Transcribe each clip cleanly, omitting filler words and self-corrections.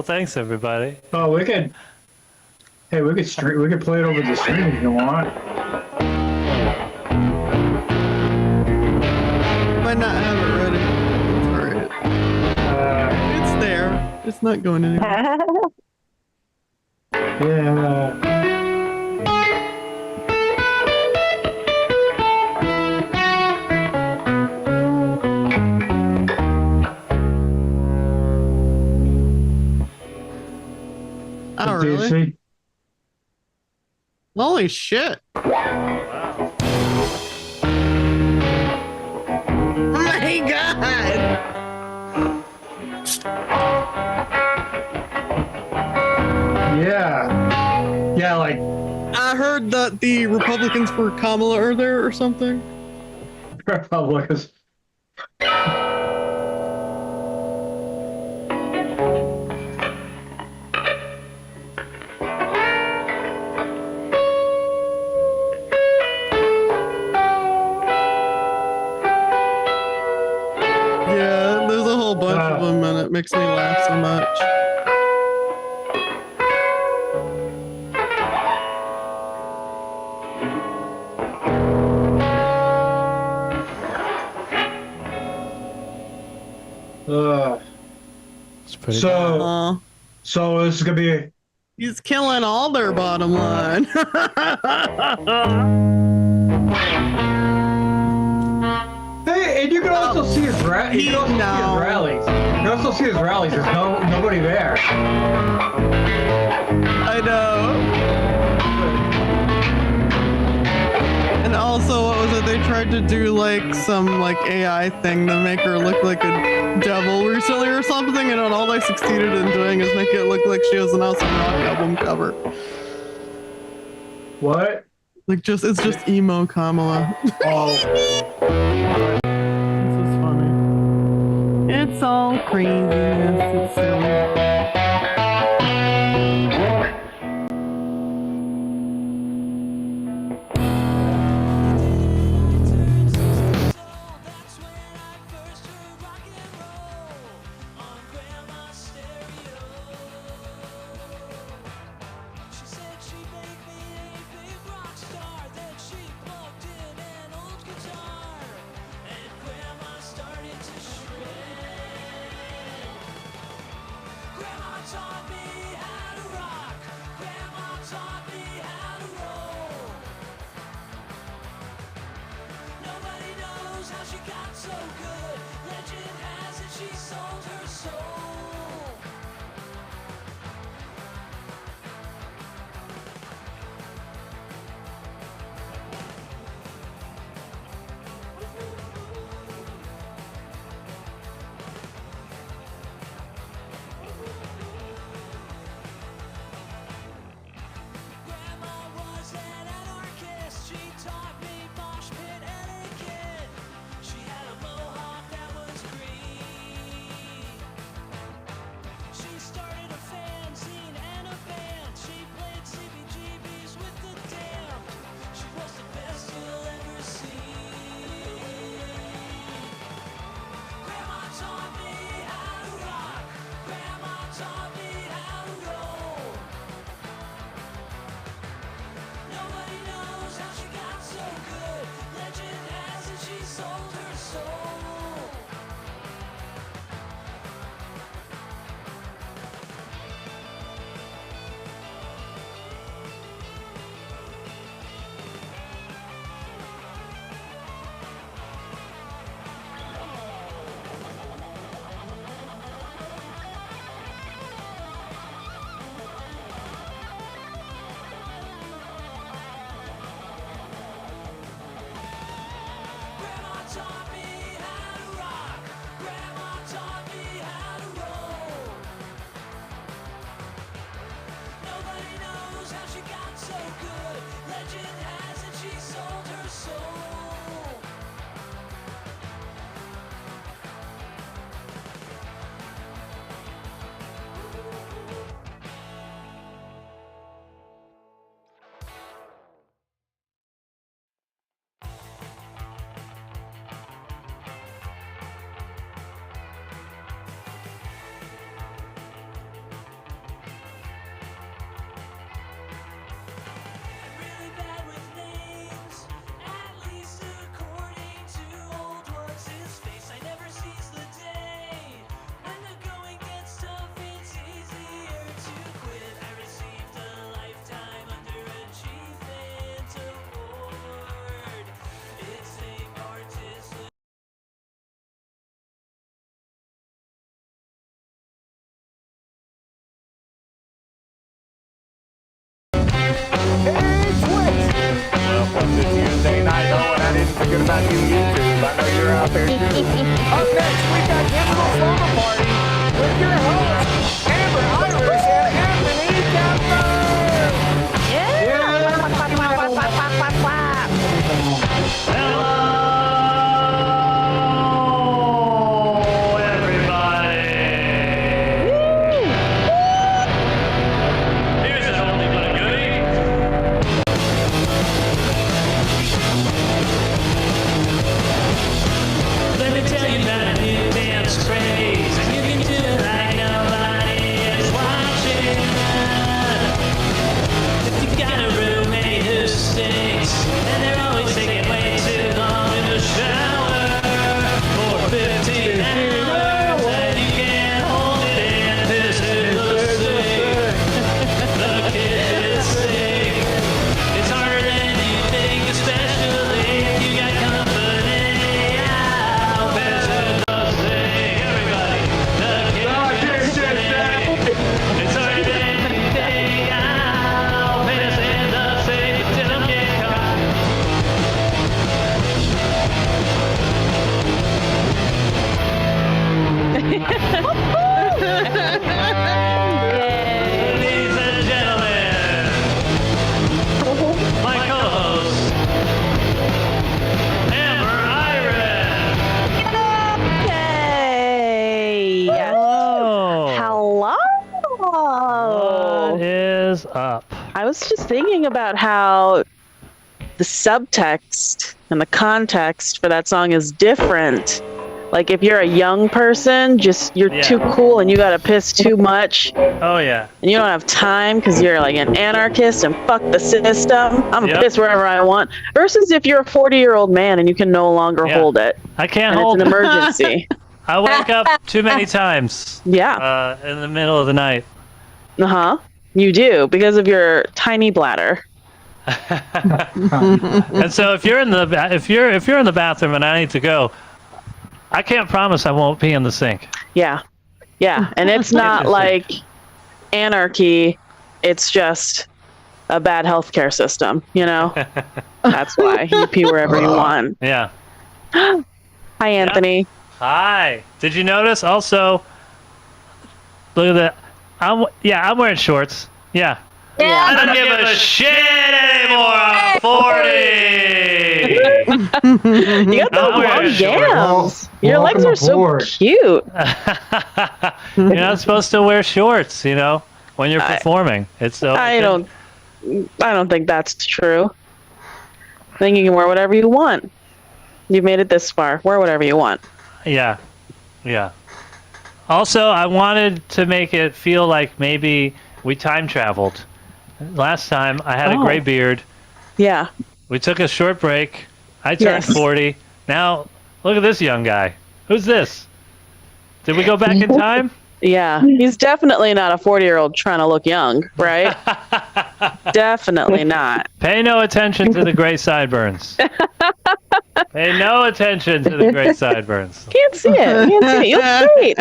thanks everybody. Oh, we could. Hey, we could stream. We could play it over the stream if you want. Might not have it ready. For it. It's there. It's not going anywhere. Yeah. Oh, really? Holy shit. Wow. My God. Yeah. Yeah, like. I heard that the Republicans for Kamala are there or something. Republicans. Yeah, there's a whole bunch of them and it makes me laugh so much. So this is gonna be. He's killing all their bottom line. Hey, and you can also see his rallies. You can also see his rallies. There's nobody there. I know. And also, what was it? They tried to do like some like AI thing to make her look like a devil recently or something, and all they succeeded in doing is make it look like she was an awesome rock album cover. What? Like it's just emo Kamala. Oh. This is funny. It's all craziness. It's silly. it's not you YouTube. I know you're out there too. Up next, we got Digital Slumber Party with your hosts, Amber Iris and Anthony Kapfer. Hello, everybody. Here's an oldie but a goodie. Let me tell you about a new dance craze, and you can do it like nobody is watching. If you got a roommate who stinks, and they're always taking way too long in the shower, for 15 hours, and you can't hold it in, this is the sink. The kids sink. It's harder than you think, especially if you got company. This is the sink. Everybody, the kids sink. It's harder than you think. This is the sink till I'm getting caught. Ladies and gentlemen, my co-host, Amber Iris. Hey. Hello. Hello. What is up? I was just thinking about how the subtext and the context for that song is different. Like if you're a young person, you're Yeah. too cool and you gotta piss too much Oh yeah. and you don't have time because you're like an anarchist and fuck the system. I'm Yep. piss wherever I want. Versus if you're a 40-year-old man and you can no longer Yeah. hold it I can't and it's hold an it. emergency. I wake up too many times Yeah. in the middle of the night. Uh-huh. You do because of your tiny bladder. And so if you're in the if you're in the bathroom and I need to go, I can't promise I won't pee in the sink. Yeah. Yeah. And it's not like anarchy. It's just a bad healthcare system, you know? That's why you pee wherever you want. Yeah. Hi, Anthony. Hi. Did you notice also? Look at that. I'm wearing shorts. Yeah. I don't give a shit anymore. I'm 40. You got those I'm wearing long shorts. yams. Your legs Welcome are so aboard. cute. You're not supposed to wear shorts, you know, when you're performing. It's so. I don't think that's true. I think you can wear whatever you want. You've made it this far. Wear whatever you want. Yeah. Yeah. Also, I wanted to make it feel like maybe we time traveled. Last time I had a gray beard. Yeah. We took a short break. I turned Yes. 40. Now, look at this young guy. Who's this? Did we go back in time? Yeah. He's definitely not a 40-year-old trying to look young, right? Definitely not. Pay no attention to the gray sideburns. Pay no attention to the gray sideburns. Can't see it. Can't see it. You look great.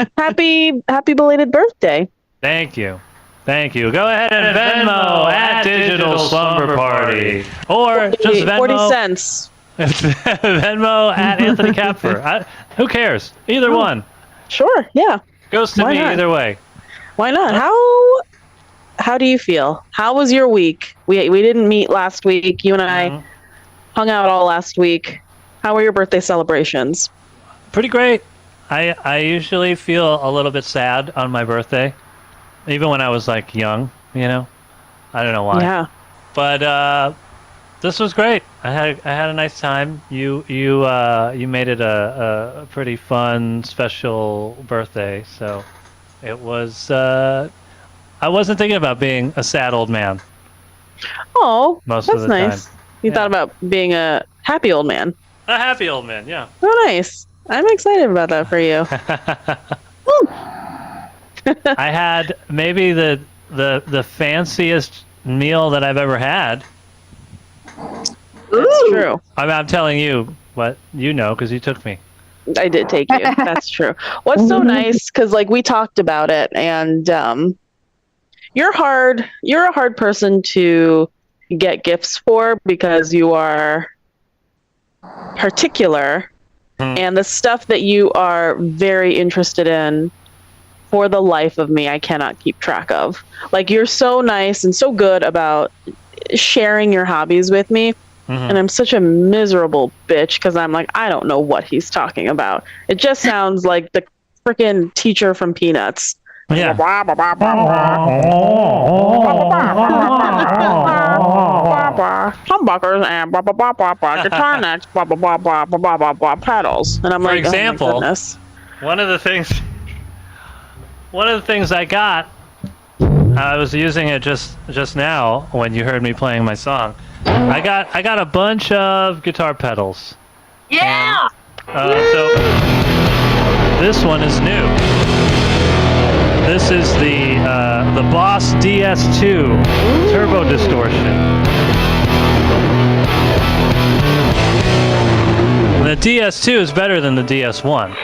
Happy belated birthday. Thank you. Thank you. Go ahead and Venmo at Digital Slumber Party. Or just Venmo. 40 cents. Venmo at Anthony Kapfer. Who cares? Either one. Sure. Yeah. Goes to Why me not? either way. Why not? How do you feel? How was your week? We didn't meet last week. You and I hung out all last week. How were your birthday celebrations? Pretty great. I usually feel a little bit sad on my birthday. Even when I was like young, you know? I don't know why. Yeah. But this was great. I had a nice time. You made it a pretty fun, special birthday. So it was. I wasn't thinking about being a sad old man. Oh, Most that's of the nice. time. You Yeah. thought about being a happy old man. A happy old man, yeah. Oh, nice. I'm excited about that for you. I had maybe the fanciest meal that I've ever had. That's true. I'm telling you what you know because you took me. I did take you. That's true. What's so nice, because like we talked about it, and you're a hard person to get gifts for because you are particular, and the stuff that you are very interested in, for the life of me, I cannot keep track of. Like, you're so nice and so good about sharing your hobbies with me, and I'm such a miserable bitch because I'm like, I don't know what he's talking about. It just sounds like the freaking teacher from Peanuts. Yeah. Humbuckers and guitar necks, pedals. And I'm For like, example, oh my goodness. One of the things I got, I was using it just now when you heard me playing my song. I got a bunch of guitar pedals. Yeah. So this one is new. This is the Boss DS2 Turbo Distortion. The DS2 is better than the DS1.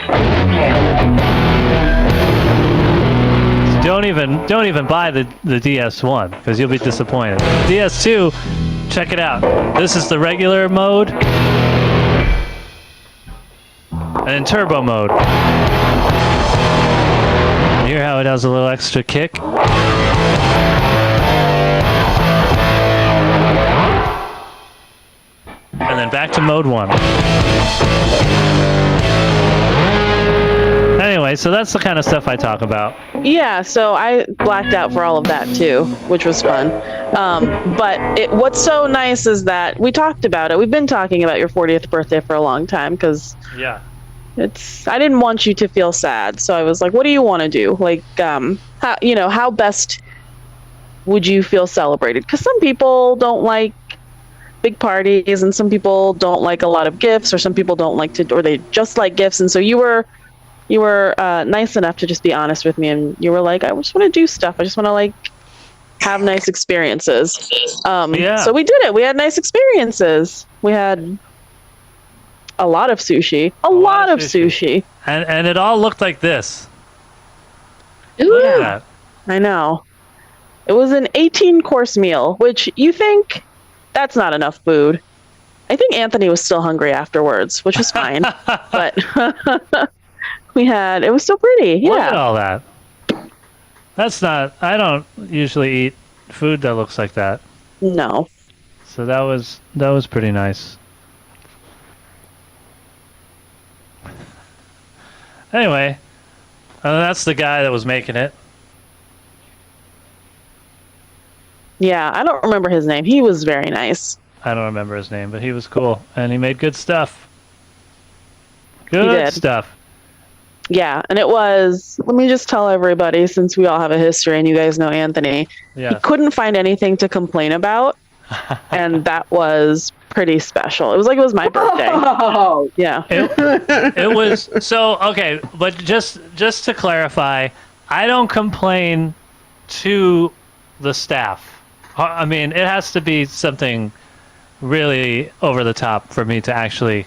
So don't even buy the DS1 because you'll be disappointed. DS2, check it out. This is the regular mode, and in turbo mode. Hear how it has a little extra kick? And then back to mode 1. Anyway, so that's the kind of stuff I talk about. Yeah, so I blacked out for all of that too, which was fun. But what's so nice is that we talked about it. We've been talking about your 40th birthday for a long time because Yeah. I didn't want you to feel sad, so I was like, what do you want to do? Like, how best would you feel celebrated? Because some people don't like big parties, and some people don't like a lot of gifts, or some people don't like to, or they just like gifts. And so you were nice enough to just be honest with me, and you were like, I just want to do stuff. I just want to like have nice experiences. So we did it. We had nice experiences. We had a lot of sushi. A lot of sushi. And it all looked like this. Ooh. Look at that. I know. It was an 18-course meal, which you think that's not enough food. I think Anthony was still hungry afterwards, which was fine. But it was so pretty. Yeah. Look at all that. I don't usually eat food that looks like that. No. So that was pretty nice. Anyway, that's the guy that was making it. Yeah, I don't remember his name. He was very nice. I don't remember his name, but he was cool, and he made good stuff. Good stuff. Yeah, and it was, let me just tell everybody, since we all have a history and you guys know Anthony, he couldn't find anything to complain about, and that was pretty special. It was like it was my birthday. Oh, yeah. It was, so, okay, but just to clarify, I don't complain to the staff. I mean, it has to be something really over the top for me to actually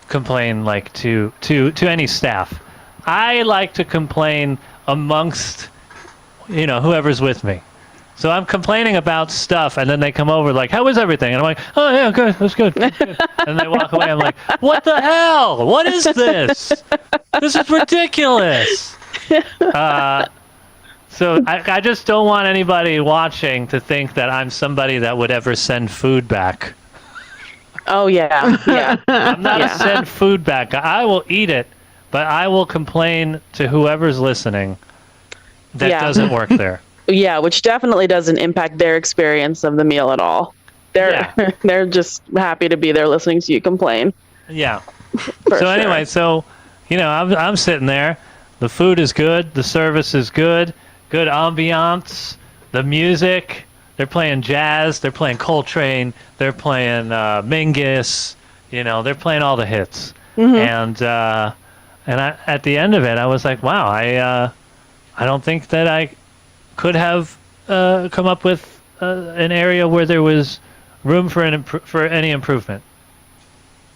complain like to any staff. I like to complain amongst, whoever's with me. So I'm complaining about stuff, and then they come over like, how is everything? And I'm like, oh yeah, good, that's good. That's good. And they walk away. I'm like, what the hell? What is this? This is ridiculous. So I just don't want anybody watching to think that I'm somebody that would ever send food back. Oh yeah, yeah. I'm not a send food back. I will eat it, but I will complain to whoever's listening that doesn't work there. Yeah, which definitely doesn't impact their experience of the meal at all. They're just happy to be there listening to you complain. Yeah. Anyway, I'm sitting there. The food is good. The service is good. Good ambiance. The music. They're playing jazz. They're playing Coltrane. They're playing Mingus. They're playing all the hits. Mm-hmm. And at the end of it, I was like, wow, I don't think that I could have come up with an area where there was room for any improvement.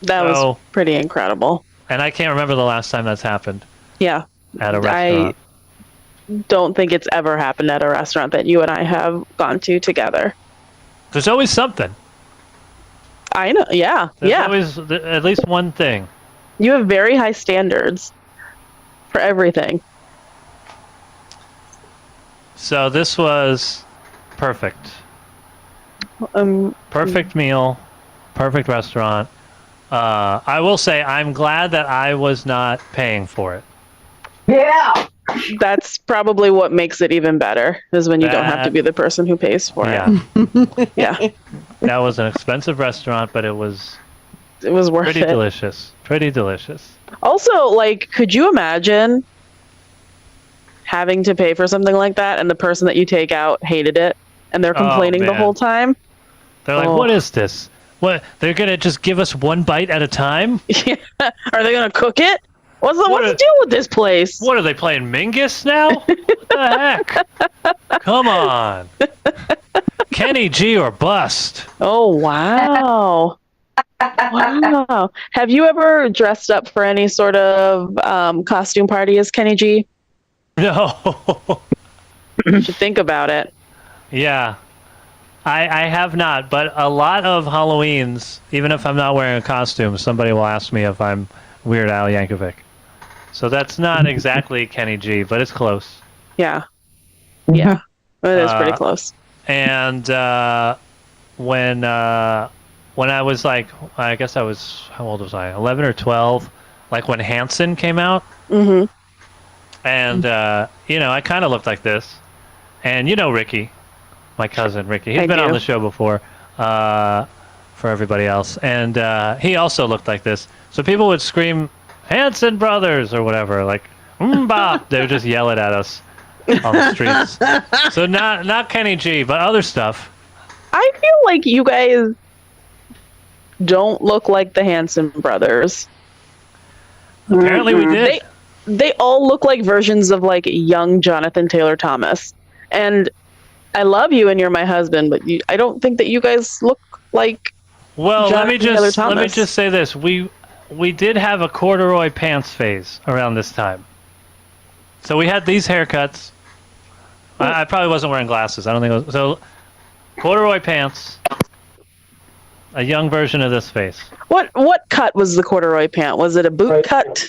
That was pretty incredible. And I can't remember the last time that's happened. Yeah. At a restaurant. I don't think it's ever happened at a restaurant that you and I have gone to together. There's always something. I know. Yeah. There's Yeah. always at least one thing. You have very high standards for everything. So this was perfect. Perfect meal, perfect restaurant. I will say I'm glad that I was not paying for it. Yeah. That's probably what makes it even better, is when you don't have to be the person who pays for Yeah, it. Yeah. that was an expensive restaurant, but it was It was worth pretty it. delicious. Pretty delicious. Also, like, could you imagine having to pay for something like that and the person that you take out hated it and they're complaining the man. whole time? They're like, Oh. what is this? What, they're gonna just give us one bite at a time? Yeah. Are they going to cook it? What's What the are- deal with this place? What are they playing Mingus now? What the heck? Come on. Kenny G or bust. Oh, wow. Wow. Have you ever dressed up for any sort of costume party as Kenny G? No. You should think about it. Yeah. I have not, but a lot of Halloweens, even if I'm not wearing a costume, somebody will ask me if I'm Weird Al Yankovic. So that's not exactly Kenny G, but it's close. Yeah. Yeah. It is pretty close. And when I was like, I guess I was, how old was I? 11 or 12, like when Hanson came out. Mm-hmm. And, I kind of looked like this. And Ricky, my cousin Ricky, he's I been do. on the show before for everybody else. And he also looked like this. So people would scream, Hanson Brothers or whatever, like, Bop. They would just yell it at us on the streets. So not Kenny G, but other stuff. I feel like you guys don't look like the Hanson brothers. Apparently we did. They all look like versions of like young Jonathan Taylor Thomas. And I love you and you're my husband, but I don't think that you guys look like Well, let me Jonathan Taylor Thomas. just say this. We did have a corduroy pants phase around this time. So we had these haircuts. I probably wasn't wearing glasses. I don't think it was. So corduroy pants. A young version of this face. What cut was the corduroy pant? Was it a boot cut?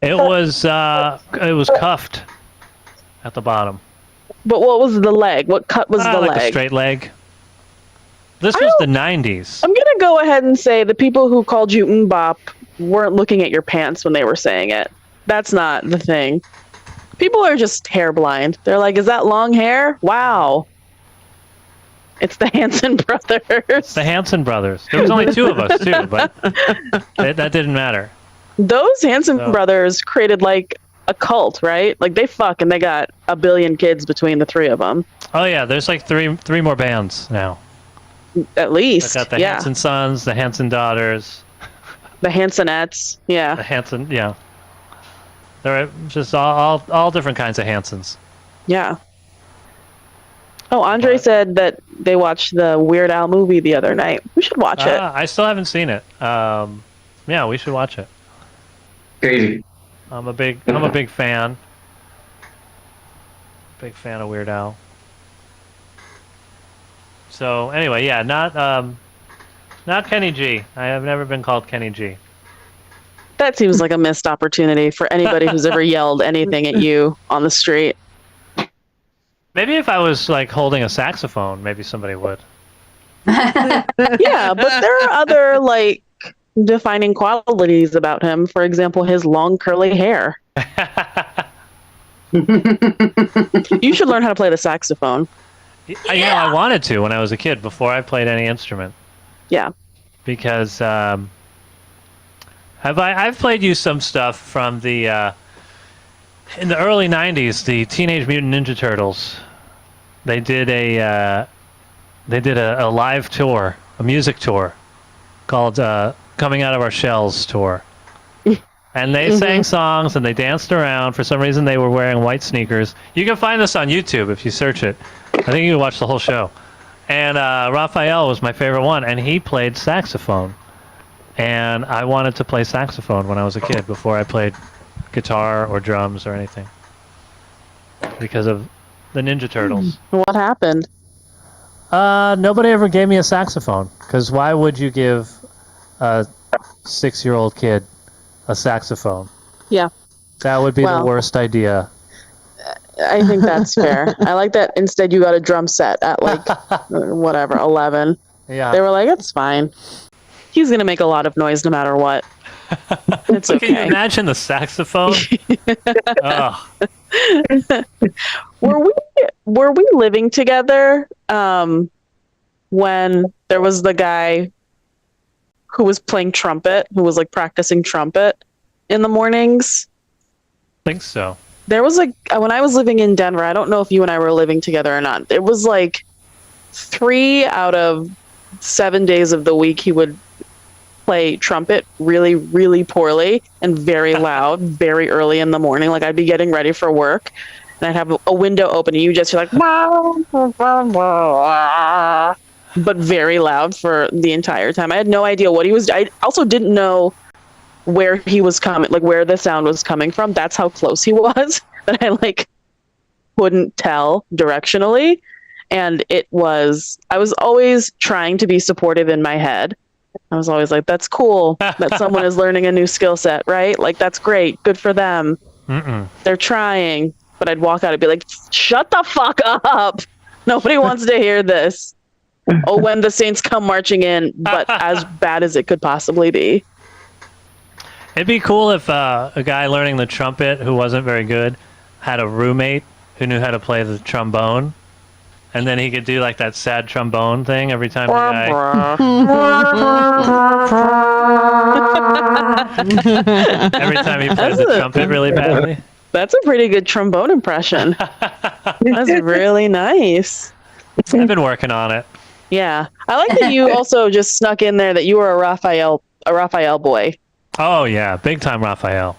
It was cuffed at the bottom. But what was the leg? What cut was the like a leg? straight leg. This was the 90s. I'm gonna go ahead and say the people who called you Mbop weren't looking at your pants when they were saying it. That's not the thing. People are just hair blind. They're like, is that long hair? Wow. It's the Hanson brothers. The Hanson brothers. There was only two of us too, but that didn't matter. Those Hanson So- brothers created like a cult, right? Like they fuck and they got a billion kids between the three of them. Oh yeah, there's like three more bands now. At least. I got the yeah. Hanson sons, the Hanson daughters, The Hansonettes. the Yeah. Hanson. Yeah, they're just all different kinds of Hansons. Yeah. Oh, Andre But- said that they watched the Weird Al movie the other night. We should watch it. I still haven't seen it. Yeah, we should watch it. Crazy. I'm a big fan. Big fan of Weird Al. So anyway, yeah, not Kenny G. I have never been called Kenny G. That seems like a missed opportunity for anybody who's ever yelled anything at you on the street. Maybe if I was like holding a saxophone, maybe somebody would. Yeah, but there are other like defining qualities about him. For example, his long curly hair. You should learn how to play the saxophone. Yeah, I wanted to when I was a kid before I played any instrument. Yeah. Because I've played you some stuff from the in the early '90s, the Teenage Mutant Ninja Turtles. They did a live tour, a music tour, called "Coming Out of Our Shells" tour. And they sang songs and they danced around. For some reason, they were wearing white sneakers. You can find this on YouTube if you search it. I think you can watch the whole show. And Raphael was my favorite one, and he played saxophone. And I wanted to play saxophone when I was a kid before I played guitar or drums or anything. Because of the Ninja Turtles. What happened? Nobody ever gave me a saxophone. Because why would you give a 6-year-old kid a saxophone? Yeah. That would be the worst idea. I think that's fair. I like that instead you got a drum set at like, whatever, 11. Yeah. They were like, it's fine. He's going to make a lot of noise no matter what. It's okay. Can you imagine the saxophone? Oh. Were we living together when there was the guy who was playing trumpet, who was like practicing trumpet in the mornings? I think so. There was when I was living in Denver, I don't know if you and I were living together or not. It was like 3 out of 7 days of the week he would play trumpet really, really poorly and very loud, very early in the morning. Like I'd be getting ready for work and I'd have a window open and you just hear like, but very loud for the entire time. I had no idea what he was. I also didn't know where he was coming, like where the sound was coming from. That's how close he was that I like couldn't tell directionally. And I was always trying to be supportive in my head. I was always like, that's cool that someone is learning a new skill set, right? Like, that's great. Good for them. They're trying. But I'd walk out and be like, shut the fuck up. Nobody wants to hear this. Oh, when the Saints come marching in, but as bad as it could possibly be. It'd be cool if a guy learning the trumpet who wasn't very good had a roommate who knew how to play the trombone. And then he could do like that sad trombone thing every time the guy... every time he plays the trumpet really badly. That's a pretty good trombone impression. That's really nice. I've been working on it. Yeah. I like that you also just snuck in there that you were a Raphael boy. Oh, yeah. Big time Raphael.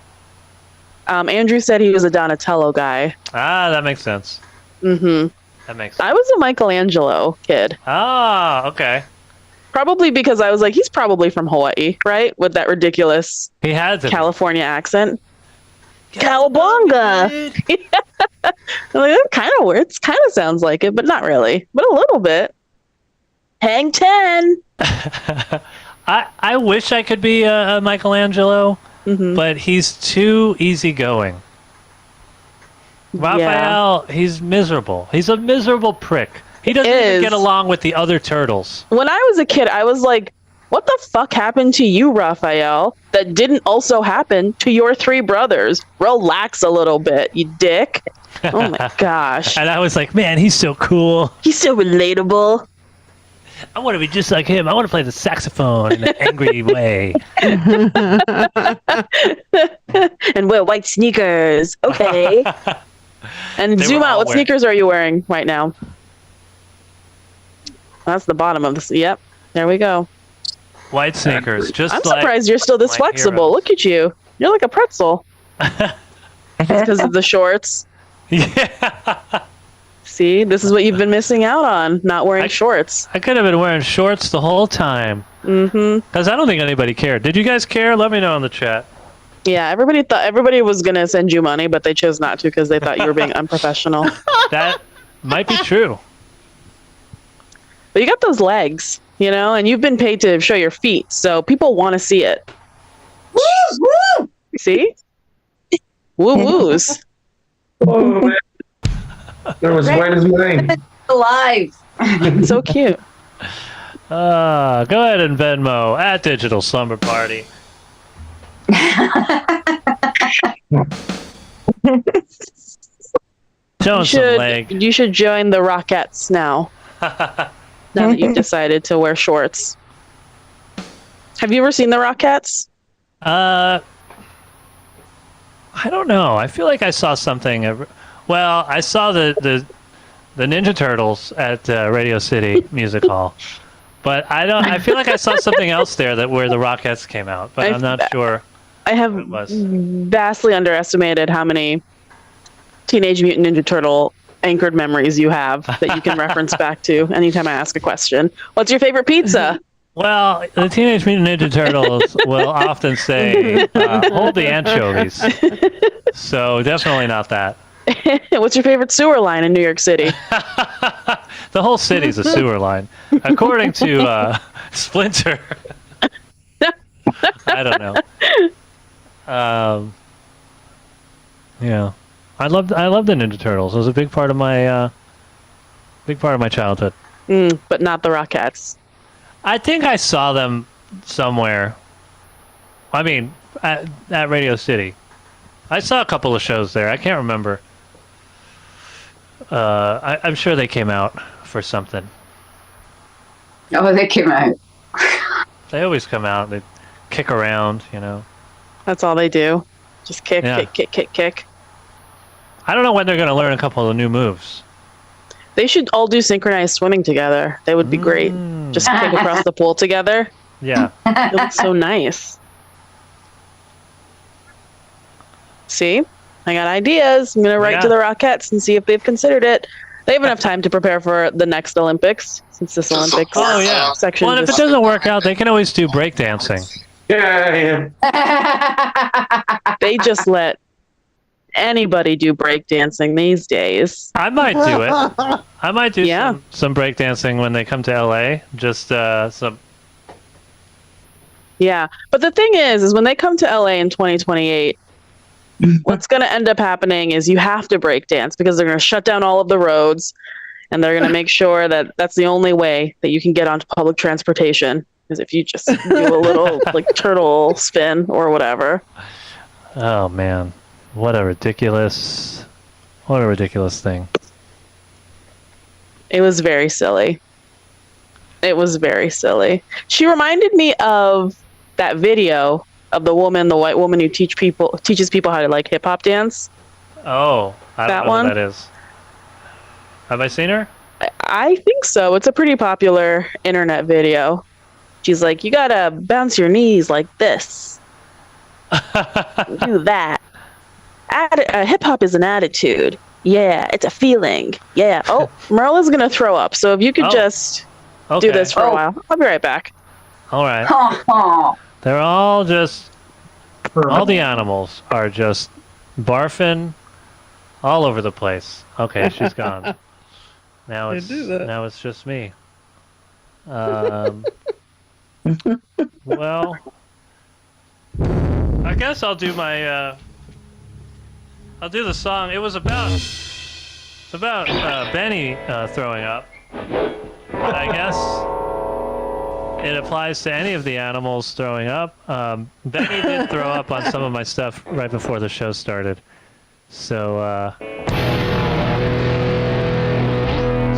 Andrew said he was a Donatello guy. Ah, that makes sense. Mm-hmm. That makes sense. I was a Michelangelo kid. Ah, okay. Probably because I was like, he's probably from Hawaii, right? With that ridiculous California accent. Cowabunga! I'm like, that kind of weird. It kind of sounds like it, but not really. But a little bit. Hang 10! I wish I could be a Michelangelo, but he's too easygoing. Raphael, he's miserable. He's a miserable prick. He doesn't even get along with the other turtles. When I was a kid, I was like, what the fuck happened to you, Raphael, that didn't also happen to your 3 brothers? Relax a little bit, you dick. Oh my gosh. And I was like, man, he's so cool. He's so relatable. I want to be just like him. I want to play the saxophone in an angry way. And wear white sneakers. Okay. And They zoom were out. all What wearing- sneakers are you wearing right now? That's the bottom of the... Yep. There we go. White sneakers. Just I'm like surprised you're still this my flexible. heroes. Look at you. You're like a pretzel. Because of the shorts. Yeah. See, this is what you've been missing out on, not wearing shorts. I could have been wearing shorts the whole time. Because I don't think anybody cared. Did you guys care? Let me know in the chat. Yeah, everybody was going to send you money, but they chose not to because they thought you were being unprofessional. That might be true. But you got those legs, you know, and you've been paid to show your feet, so people want to see it. Woo! See? Woo-woos. Oh, man. There was white as mine. Alive. So cute. Go ahead and Venmo at Digital Slumber Party. Showing some leg. You should join the Rockettes now. Now that you've decided to wear shorts. Have you ever seen the Rockettes? I don't know. I feel like I saw something. Well, I saw the Ninja Turtles at Radio City Music Hall, but I feel like I saw something else there where the Rockettes came out, but I'm not sure. I have what it was. vastly underestimated how many Teenage Mutant Ninja Turtle anchored memories you have that you can reference back to anytime I ask a question. What's your favorite pizza? Well, the Teenage Mutant Ninja Turtles will often say, hold the anchovies. So definitely not that. What's your favorite sewer line in New York City? The whole city's a sewer line, according to Splinter. I don't know. Yeah, I loved the Ninja Turtles. It was a big part of my childhood. But not the Rockettes. I think I saw them somewhere. I mean, at Radio City. I saw a couple of shows there. I can't remember. I'm sure they came out for something. Oh, they came out. They always come out. They kick around, you know. That's all they do. Just kick, Yeah. kick. I don't know when they're going to learn a couple of new moves. They should all do synchronized swimming together. They would be great. Just kick across the pool together. Yeah. It looks so nice. See? I got ideas. I'm going to write to the Rockettes and see if they've considered it. They have enough time to prepare for the next Olympics, since this Olympics section Well, if it just... doesn't work out, they can always do breakdancing. Yeah. They just let anybody do breakdancing these days. I might do it. I might do Yeah. some breakdancing when they come to LA. Just some. Yeah. But the thing is when they come to LA in 2028, what's going to end up happening is you have to break dance because they're going to shut down all of the roads and they're going to make sure that that's the only way that you can get onto public transportation is if you just do a little like turtle spin or whatever. Oh man, what a ridiculous thing. It was very silly. It was very silly. She reminded me of that video of the white woman who teaches people how to like hip hop dance. Oh, I That don't know one? who that is. Have I seen her? I think so. It's a pretty popular internet video. She's like, you gotta bounce your knees like this. Do that. Hip hop is an attitude. Yeah, it's a feeling. Yeah. Oh, Merla's gonna throw up. So if you could just Okay. do this for a while, I'll be right back. All right. Oh, They're all the animals are just barfing all over the place. Okay, she's gone. Now They it's do that. now it's just me. Well, I guess I'll do my I'll do the song. It's about Benny throwing up. But I guess it applies to any of the animals throwing up. Benny did throw up on some of my stuff right before the show started. So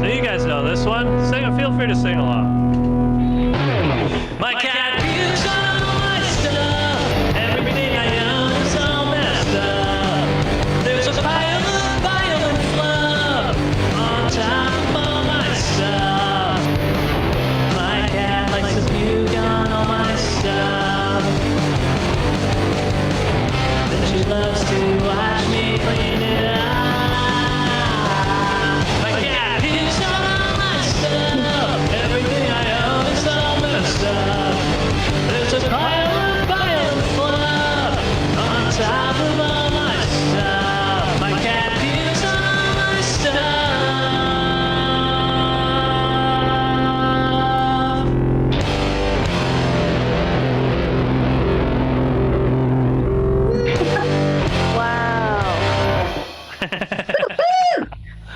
you guys know this one. Feel free to sing along. My cat pukes on all my stuff. Everything I own is all messed up. There's a pile of violent fluff on top of all my stuff. My cat likes to puke on all my stuff. Then she loves to watch me clean it up. My cat pukes on all my stuff. Everything I own is all messed up. There's a pile of violent fluff on top of all my stuff. My cat pukes on all my Wow.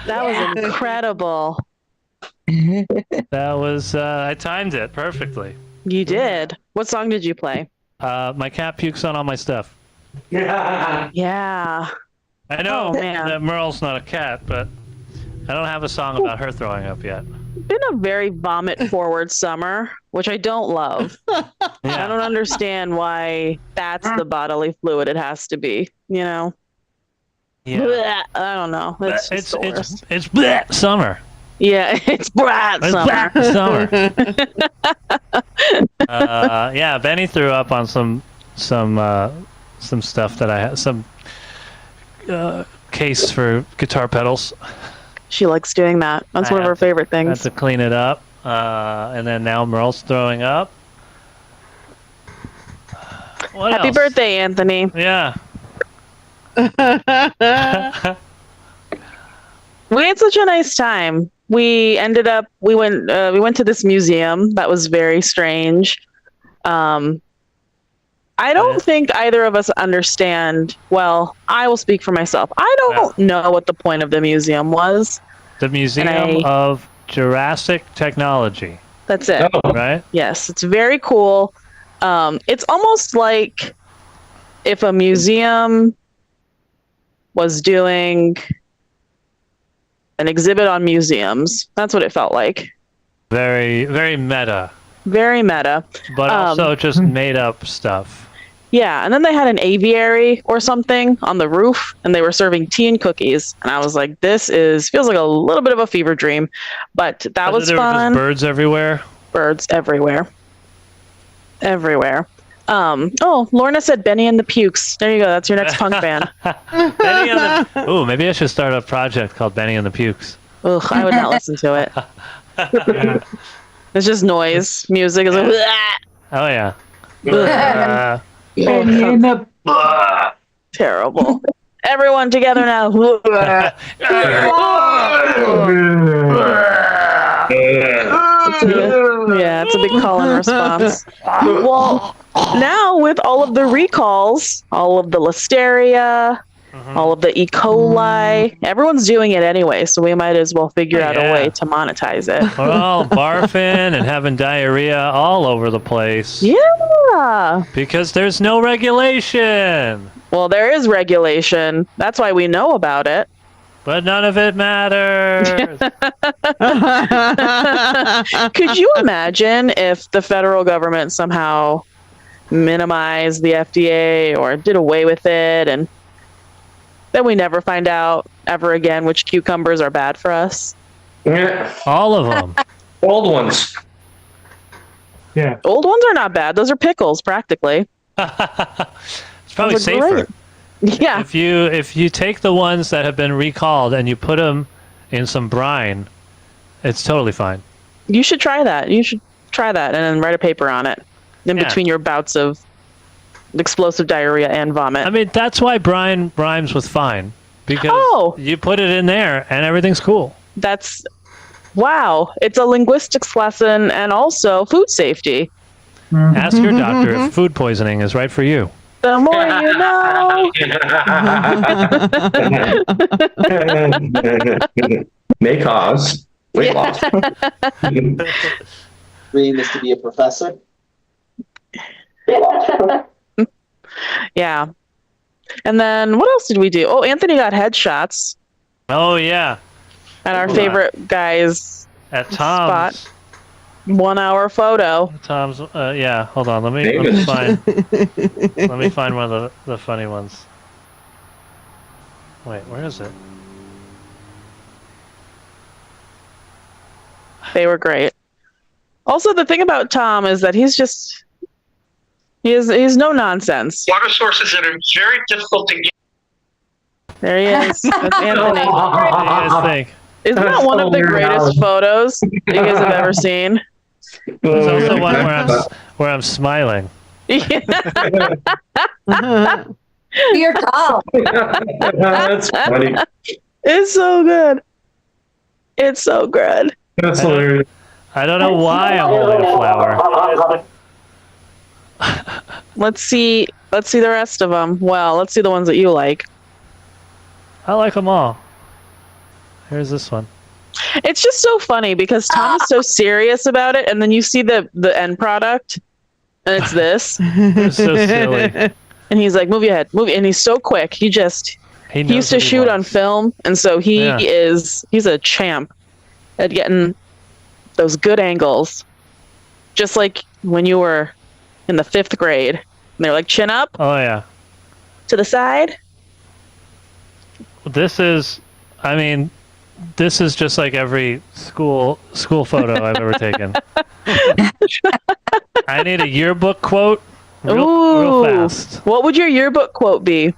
That was incredible. That was I timed it perfectly. You did. What song did you play? My cat pukes on all my stuff. Yeah. Yeah. I know Oh, man. that Merle's not a cat, but I don't have a song about her throwing up yet. Been a very vomit forward summer, which I don't love. I don't understand why that's the bodily fluid it has to be, you know? Yeah. Blech, I don't know. It's just the worst. It's bleh, summer. Yeah, it's bright It's summer. bleh, summer. Yeah, Benny threw up on some stuff that I had, some case for guitar pedals. She likes doing that. That's one of her favorite I had things. to clean it up, and then now Merle's throwing up. What Happy else? birthday, Anthony. Yeah. We had such a nice time. We went to this museum that was very strange. I don't think either of us understand. Well, I will speak for myself. I don't know what the point of the museum was. The Museum of Jurassic Technology. That's it. Oh. Right? Yes, it's very cool. It's almost like if a museum was doing an exhibit on museums. That's what it felt like. Very, very meta. Very meta. But also just made up stuff. Yeah, and then they had an aviary or something on the roof, and they were serving tea and cookies. And I was like, feels like a little bit of a fever dream. But that was there fun. Were just birds everywhere? Birds everywhere. Everywhere. Lorna said Benny and the Pukes. There you go. That's your next punk band. Benny and the... Ooh, maybe I should start a project called Benny and the Pukes. Ugh, I would not listen to it. It's just noise. Music is like, oh, yeah. Benny and the terrible. Everyone together now. It's a big call and response. Well, now with all of the recalls, all of the listeria, all of the E. coli, everyone's doing it anyway, so we might as well figure out a way to monetize it. We're all barfing and having diarrhea all over the place. Yeah. Because there's no regulation. Well, there is regulation. That's why we know about it. But none of it matters. Could you imagine if the federal government somehow minimized the FDA or did away with it, and then we never find out ever again which cucumbers are bad for us? Yeah. All of them. Old ones. Yeah. Old ones are not bad. Those are pickles, practically. It's probably Those are safer. great. Yeah. If you take the ones that have been recalled and you put them in some brine, it's totally fine. You should try that. You should try that and then write a paper on it in between your bouts of explosive diarrhea and vomit. I mean, that's why brine rhymes with fine. Because you put it in there and everything's cool. Wow. It's a linguistics lesson and also food safety. Ask your doctor if food poisoning is right for you. The more you know. May cause weight loss. Reading this to be a professor. Yeah. And then what else did we do? Oh, Anthony got headshots. Oh, yeah. At our favorite guy's at Tom's spot. 1 hour photo. Tom's, yeah. Hold on, let me find one of the funny ones. Wait, where is it? They were great. Also, the thing about Tom is that he's no nonsense. Water sources that are very difficult to get. There he is. That's Anthony. What do you guys think? Isn't that one of the greatest photos that you guys have ever seen? There's also one where I'm smiling. Yeah. You're calm. That's funny. It's so good. It's so good. That's hilarious. I don't know why I'm holding a flower. Let's see the rest of them. Well, let's see the ones that you like. I like them all. Here's this one. It's just so funny because Tom is so serious about it, and then you see the end product, and it's this. It's so silly. And he's like, "Move your head, move," and he's so quick. He used to shoot on film, and so he's a champ at getting those good angles. Just like when you were in the 5th grade, and they're like, "Chin up." Oh yeah. To the side. This is just like every school photo I've ever taken. I need a yearbook quote real fast. What would your yearbook quote be?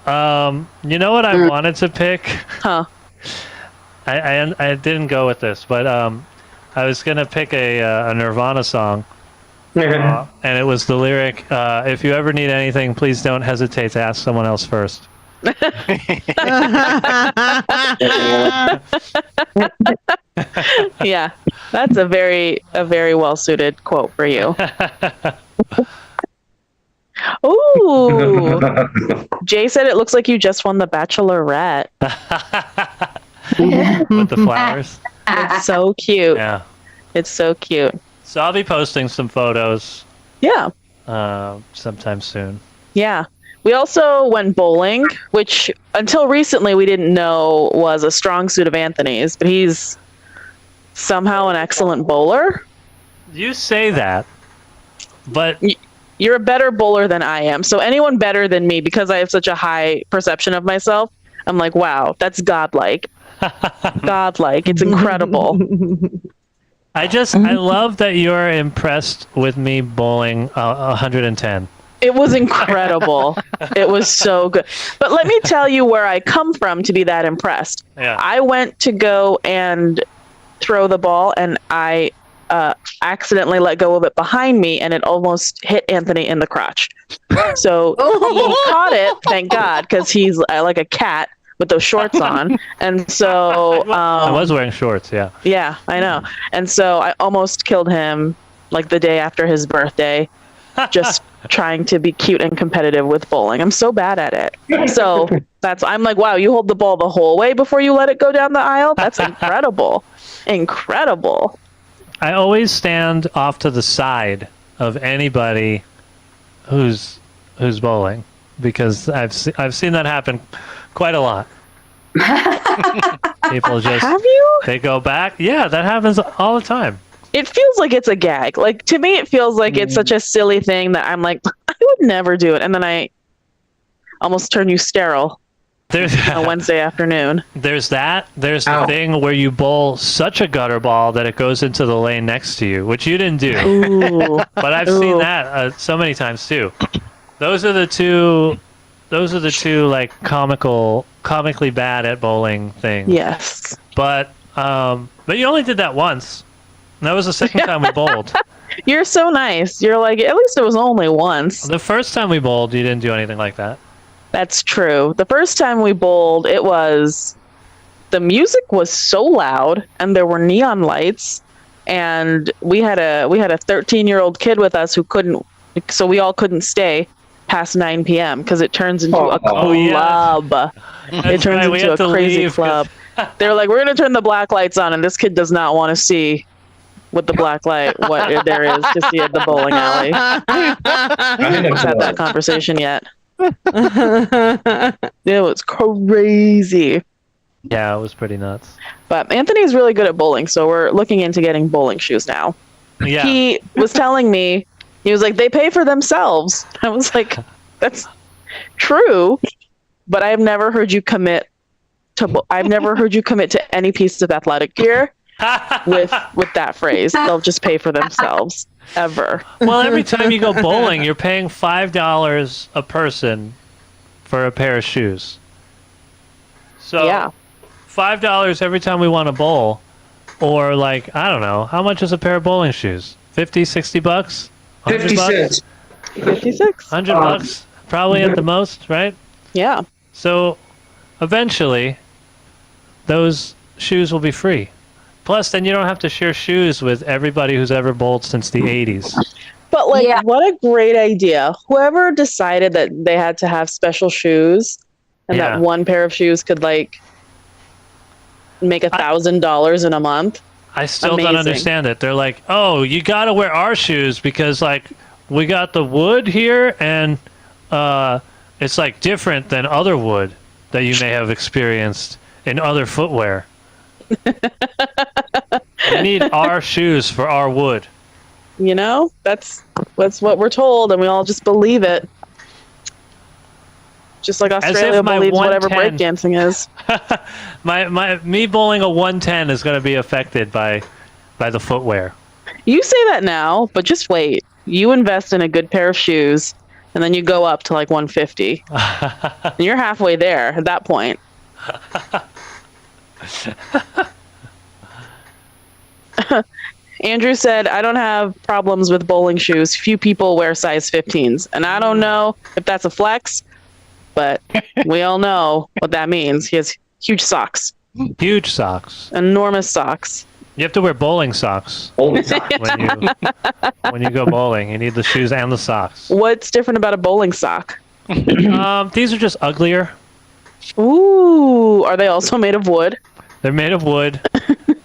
You know what I wanted to pick? Huh. I didn't go with this, but I was gonna pick a Nirvana song. And it was the lyric, if you ever need anything, please don't hesitate to ask someone else first. Yeah, that's a very well suited quote for you. Ooh, Jay said it looks like you just won the Bachelorette. With the flowers. It's so cute. Yeah. It's so cute. So I'll be posting some photos Yeah. sometime soon. Yeah. We also went bowling, which until recently we didn't know was a strong suit of Anthony's, but he's somehow an excellent bowler. You say that, but You're a better bowler than I am. So anyone better than me, because I have such a high perception of myself, I'm like, wow, that's godlike. Godlike. It's incredible. I love that you're impressed with me bowling 110. It was incredible. It was so good. But let me tell you where I come from to be that impressed. Yeah. I went to go and throw the ball, and I accidentally let go of it behind me, and it almost hit Anthony in the crotch. So he caught it, thank God, because he's like a cat with those shorts on. And so I was wearing shorts, yeah. yeah, I know. And so I almost killed him like the day after his birthday, just trying to be cute and competitive with bowling. I'm so bad at it. So I'm like, wow, you hold the ball the whole way before you let it go down the aisle? That's incredible. Incredible. I always stand off to the side of anybody who's bowling, because I've seen that happen quite a lot. People just Have you? they go back. Yeah, that happens all the time. It feels like it's a gag. Like, to me, it feels like it's such a silly thing that I'm like, I would never do it. And then I almost turn you sterile There's on a Wednesday afternoon. There's that. There's the thing where you bowl such a gutter ball that it goes into the lane next to you, which you didn't do. Ooh. But I've seen that so many times too. Those are the two like comically bad at bowling things. Yes. But you only did that once. And that was the second time we bowled. You're so nice. You're like, at least it was only once. The first time we bowled, you didn't do anything like that. That's true. The first time we bowled, the music was so loud, and there were neon lights, and we had a 13-year-old kid with us who couldn't, so we all couldn't stay past 9 p.m. because it turns into a club. Yeah. It turns into a crazy club. They're like, we're gonna turn the black lights on, and this kid does not want to see with the black light what there is to see at the bowling alley. I haven't had that conversation yet. It was crazy. Yeah, it was pretty nuts. But Anthony's really good at bowling, so we're looking into getting bowling shoes now. Yeah. He was telling me, he was like, they pay for themselves. I was like, that's true, but I've never heard you commit to any piece of athletic gear with that phrase. They'll just pay for themselves. Ever. Well, every time you go bowling, you're paying $5 a person for a pair of shoes. So Yeah. $5 every time we want to bowl, or like, I don't know, how much is a pair of bowling shoes? 50, 60 bucks? 100 bucks? 56. 100 bucks, probably at the most, right? Yeah. So eventually, those shoes will be free. Plus, then you don't have to share shoes with everybody who's ever bowled since the 80s. But what a great idea. Whoever decided that they had to have special shoes and that one pair of shoes could like make $1,000 in a month. I still don't understand it. They're like, oh, you got to wear our shoes because like we got the wood here and it's like different than other wood that you may have experienced in other footwear. We need our shoes for our wood. You know, that's what we're told, and we all just believe it. Just like Australia believes whatever breakdancing is. me bowling a 110 is going to be affected by the footwear. You say that now, but just wait. You invest in a good pair of shoes, and then you go up to like 150. And you're halfway there at that point. Andrew said, I don't have problems with bowling shoes. Few people wear size 15s. And I don't know if that's a flex but we all know what that means. He has huge socks, Huge socks. enormous socks. You have to wear bowling socks Holy socks. when you go bowling. You need the shoes and the socks. What's different about a bowling sock? These are just uglier. Ooh, are they also made of wood? They're made of wood,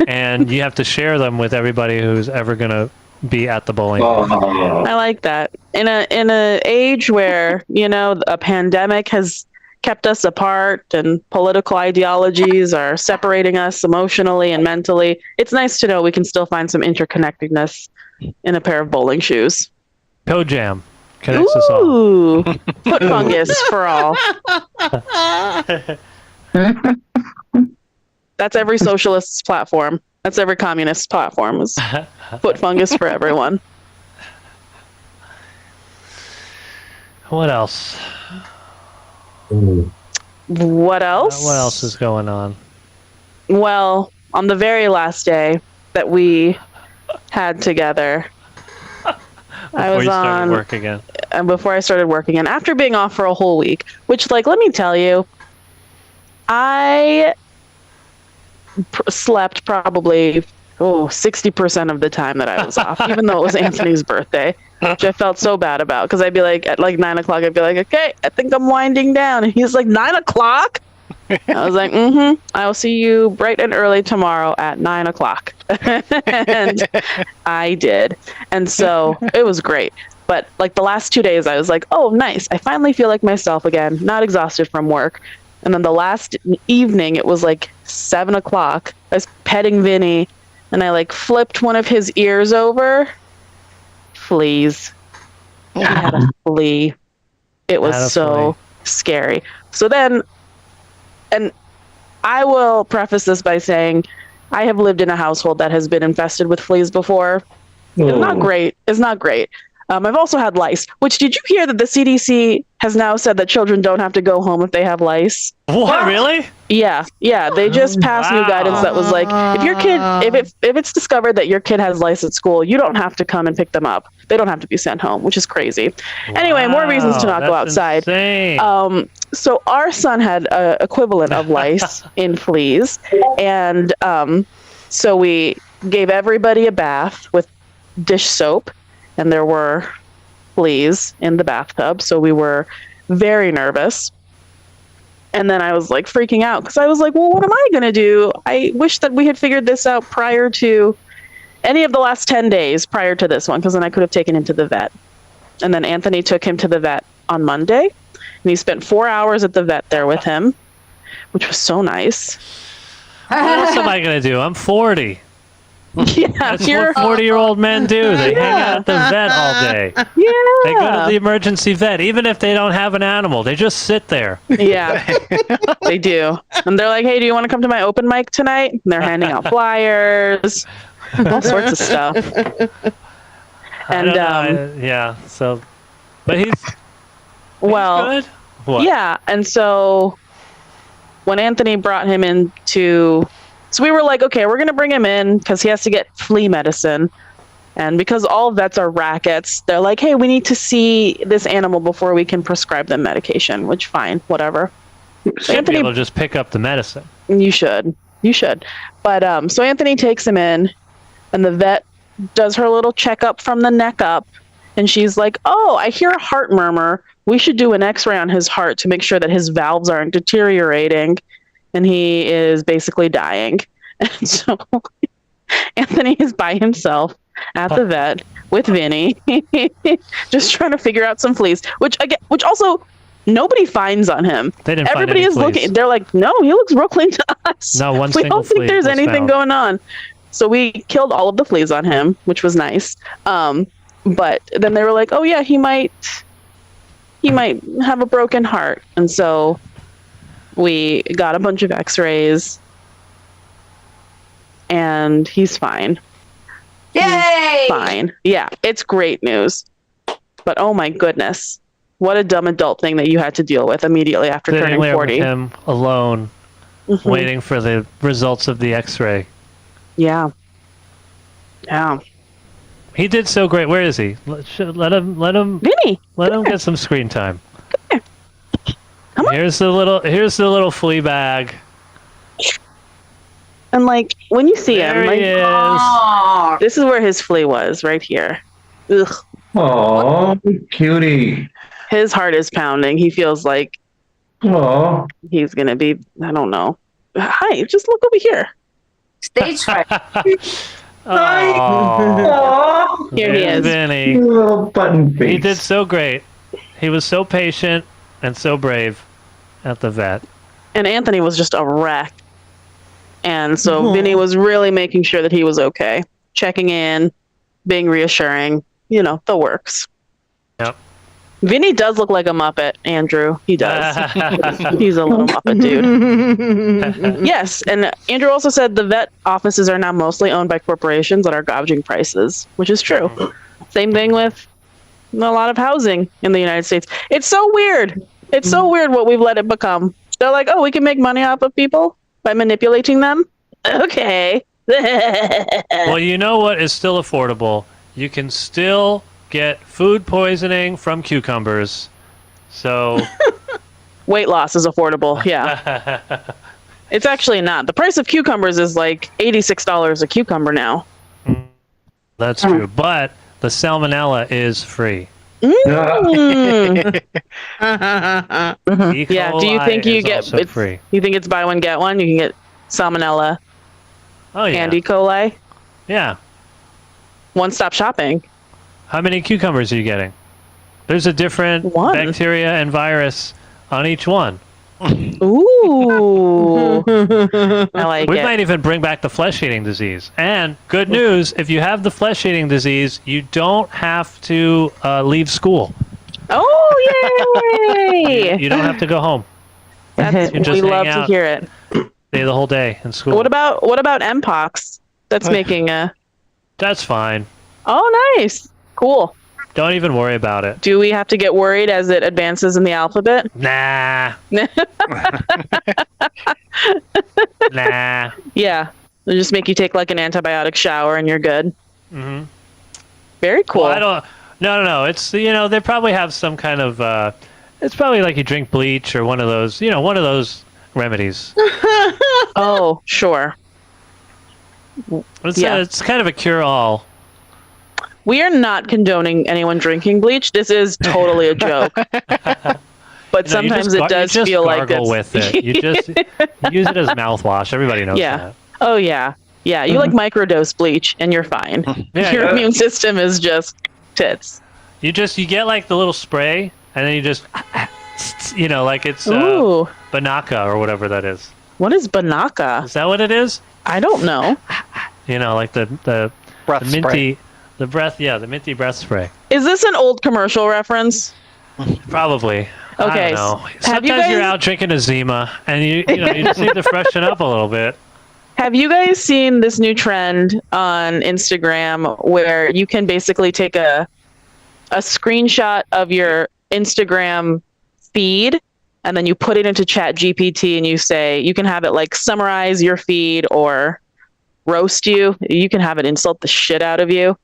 and you have to share them with everybody who's ever gonna be at the bowling. Oh, I like that. In a age where, a pandemic has kept us apart and political ideologies are separating us emotionally and mentally, it's nice to know we can still find some interconnectedness in a pair of bowling shoes. Toe Jam connects us all. Ooh, foot fungus for all. That's every socialist's platform. That's every communist's platform. Is foot fungus for everyone. What else? What else? What else is going on? Well, on the very last day that we had together, Before you started work again. Before I started work again, after being off for a whole week, which, let me tell you, I slept probably 60% of the time that I was off, even though it was Anthony's birthday, which I felt so bad about, because I'd be like, at 9 o'clock, I'd be like, okay, I think I'm winding down. And he's like, 9 o'clock? I was like, I will see you bright and early tomorrow at 9 o'clock. And I did. And so it was great. But the last 2 days, I was like, oh, nice. I finally feel like myself again, not exhausted from work. And then the last evening, it was 7 o'clock. I was petting Vinny, and I flipped one of his ears over. Fleas. He had a flea. It was so scary. So then, and I will preface this by saying, I have lived in a household that has been infested with fleas before. It's not great. It's not great. I've also had lice, which, did you hear that the CDC has now said that children don't have to go home if they have lice? What, really? Yeah. They just passed new guidance that was like, if your kid, if it's discovered that your kid has lice at school, you don't have to come and pick them up. They don't have to be sent home, which is crazy. Anyway, more reasons to not go outside. Insane. So our son had an equivalent of lice in fleas, and so we gave everybody a bath with dish soap, and there were fleas in the bathtub, so we were very nervous. And then I was freaking out, because I was like, well, what am I going to do? I wish that we had figured this out prior to any of the last 10 days prior to this one, because then I could have taken him to the vet. And then Anthony took him to the vet on Monday, and he spent 4 hours at the vet there with him, which was so nice. What else am I going to do? I'm 40. Yeah, That's what 40-year-old men do. They hang out at the vet all day. Yeah. They go to the emergency vet, even if they don't have an animal. They just sit there. Yeah, they do. And they're like, hey, do you want to come to my open mic tonight? And they're handing out flyers, all sorts of stuff. And yeah, so, but he's good. What? Yeah, and so when Anthony brought him into, so we were like, okay, we're gonna bring him in because he has to get flea medicine, and because all vets are rackets, they're like, hey, we need to see this animal before we can prescribe them medication. Which, fine, whatever. So Anthony, be able to just pick up the medicine. You should. But so Anthony takes him in, and the vet does her little checkup from the neck up, and she's like, oh, I hear a heart murmur. We should do an x-ray on his heart to make sure that his valves aren't deteriorating, and he is basically dying. And so Anthony is by himself at the vet with Vinny, just trying to figure out some fleas, which also nobody finds on him. They didn't Everybody find any is fleas. looking. They're like, no, he looks real clean to us. No, one we single don't think flea there's was anything found. going on. So we killed all of the fleas on him, which was nice. But then they were like, oh yeah, he might have a broken heart. And so we got a bunch of x-rays, and he's fine. Yay! He's fine. Yeah, it's great news. But oh my goodness, what a dumb adult thing that you had to deal with immediately after Sitting turning there 40. with him alone, Mhm. waiting for the results of the x-ray. Yeah. He did so great. Where is he? Let him Vinny, let him get some screen time. Here's the little flea bag. And like when you see There him, he like is. this is where his flea was, right here. Ugh. Oh, cutie. His heart is pounding. He feels like Oh, he's gonna be. I don't know. Hi, just look over here. Stage fright. Oh, Here he is. Vinny. little button face. He did so great. He was so patient and so brave at the vet. And Anthony was just a wreck. And so Vinny was really making sure that he was okay, checking in, being reassuring. You know, the works. Yep. Vinny does look like a Muppet, Andrew. He does. He's a little Muppet dude. Yes, and Andrew also said the vet offices are now mostly owned by corporations that are gouging prices, which is true. Same thing with a lot of housing in the United States. It's so weird. It's so weird what we've let it become. They're like, oh, we can make money off of people by manipulating them? Okay. Well, you know what is still affordable? You can still get food poisoning from cucumbers. So Weight loss is affordable, yeah. It's actually not. The price of cucumbers is like $86 a cucumber now. that's true. But the salmonella is free. Mm. E. Yeah, do you coli think you is get also it's, free? you think it's buy one get one? You can get salmonella Oh yeah. and E. coli. Yeah. One-stop shopping. How many cucumbers are you getting? There's a different One. bacteria and virus on each one. Ooh. I like We it. might even bring back the flesh-eating disease. And good news, if you have the flesh-eating disease, you don't have to leave school. Oh, yay! You don't have to go home. That's, You just we hang love to out. hear it. Stay the whole day in school. What about Mpox? That's making a... That's fine. Oh, nice. Cool. Don't even worry about it. Do we have to get worried as it advances in the alphabet? Nah. Nah. Yeah. They'll just make you take like an antibiotic shower and you're good. Mm-hmm. Very cool. Well, I don't... No. It's, they probably have some kind of... it's probably like you drink bleach or one of those, one of those remedies. Oh, sure. It's, Yeah. it's kind of a cure-all. We are not condoning anyone drinking bleach. This is totally a joke. But sometimes it does feel like gargle that's... with it. You just use it as mouthwash. Everybody knows Yeah. that. Oh, yeah. Yeah, you like microdose bleach and you're fine. Yeah, Your yeah. immune system is just tits. You get like the little spray, and then you just, like it's Ooh. Banaka or whatever that is. What is Banaka? Is that what it is? I don't know. Like the Breath minty, spray. the minty breath spray. Is this an old commercial reference? Probably. Okay, I don't know. have Sometimes you guys- you're out drinking a Zima, and you just need to freshen up a little bit. Have you guys seen this new trend on Instagram where you can basically take a screenshot of your Instagram feed and then you put it into Chat GPT and you say, you can have it like summarize your feed or roast you. You can have it insult the shit out of you.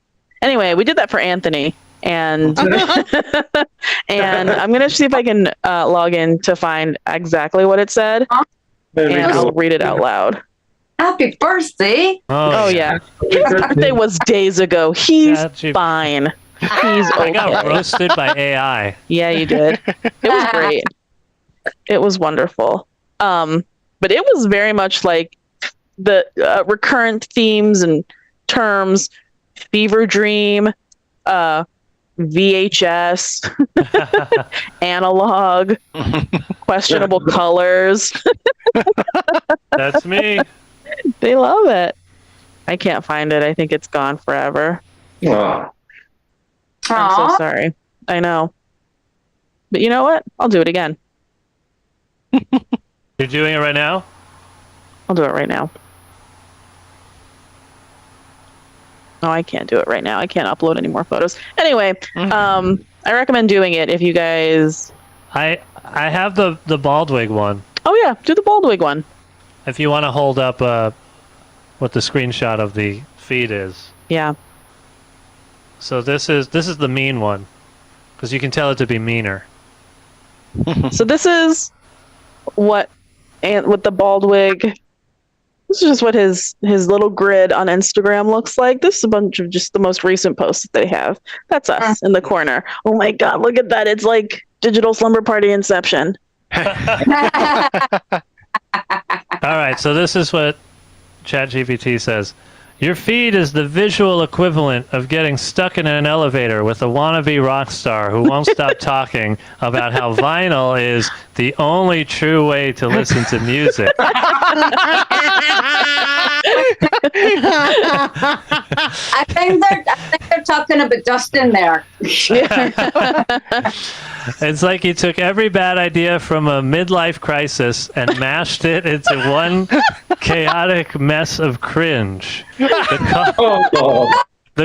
Anyway, we did that for Anthony. And and I'm going to see if I can log in to find exactly what it said. And I'll read it out loud. Happy birthday. Oh, yeah. His birthday was days ago. He's Gotcha. fine. He's I got okay. roasted by AI. Yeah, you did. It was great. It was wonderful. But it was very much like the recurrent themes and terms: fever dream, VHS, analog, questionable colors. That's me. They love it. I can't find it. I think it's gone forever. Oh, I'm so Aw. sorry. I know. But you know what? I'll do it again. You're doing it right now? I'll do it right now. No, I can't do it right now. I can't upload any more photos. Anyway, I recommend doing it if you guys... I have the Baldwig one. Oh yeah, do the Baldwig one. If you want to hold up what the screenshot of the feed is. Yeah. So this is the mean one, because you can tell it to be meaner. So this is with the bald wig. This is just what his little grid on Instagram looks like. This is a bunch of just the most recent posts that they have. That's us in the corner. Oh my god, look at that. It's like Digital Slumber Party Inception. All right, so this is what ChatGPT says. Your feed is the visual equivalent of getting stuck in an elevator with a wannabe rock star who won't stop talking about how vinyl is the only true way to listen to music. I think they're talking about Dustin there. It's like you took every bad idea from a midlife crisis and mashed it into one chaotic mess of cringe. The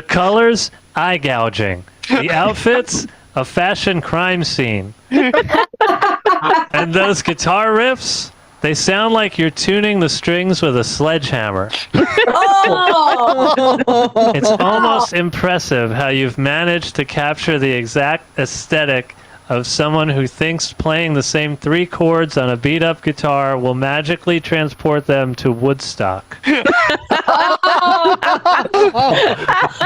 colors, eye gouging. The outfits, a fashion crime scene. And those guitar riffs, they sound like you're tuning the strings with a sledgehammer. Oh! It's almost impressive how you've managed to capture the exact aesthetic of someone who thinks playing the same 3 chords on a beat-up guitar will magically transport them to Woodstock.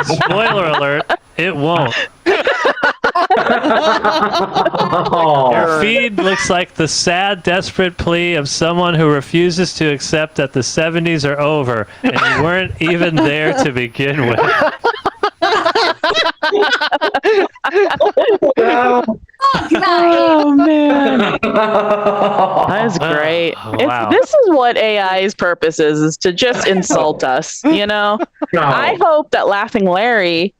Spoiler alert, it won't. Your feed looks like the sad, desperate plea of someone who refuses to accept that the 70s are over and you weren't even there to begin with. Oh man, that's great. Wow. This is what AI's purpose is to just insult us. You know, I hope that Laughing Larry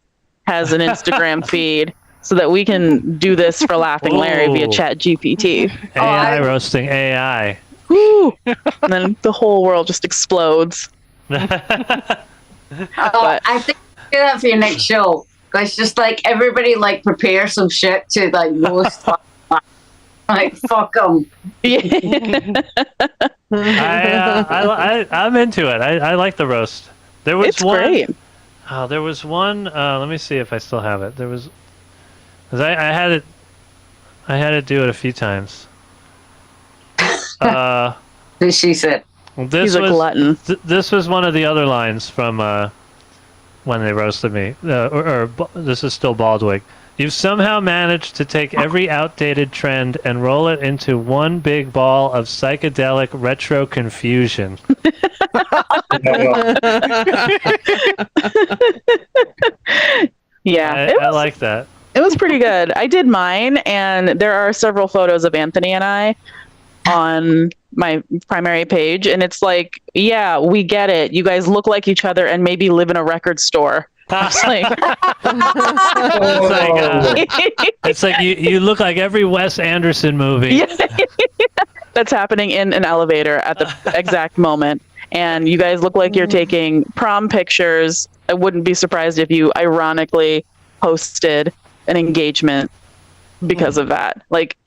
has an Instagram feed so that we can do this for Laughing Larry via ChatGPT. AI roasting AI. Woo! And then the whole world just explodes. I think do that for your next show. It's just like everybody like prepare some shit to like roast. Like fuck them. I'm into it. I like the roast. There was It's one. great. Oh, there was one. Let me see if I still have it. There was, cause I had it. I had to do it a few times. She said. He's a glutton. This was one of the other lines from when they roasted me. This is still Baldwin. You've somehow managed to take every outdated trend and roll it into one big ball of psychedelic retro confusion. Yeah, I like that. It was pretty good. I did mine, and there are several photos of Anthony and I on my primary page, and it's like, yeah, we get it. You guys look like each other and maybe live in a record store. It's like you look like every Wes Anderson movie. That's happening in an elevator at the exact moment. And you guys look like you're taking prom pictures. I wouldn't be surprised if you ironically posted an engagement because of that. Like,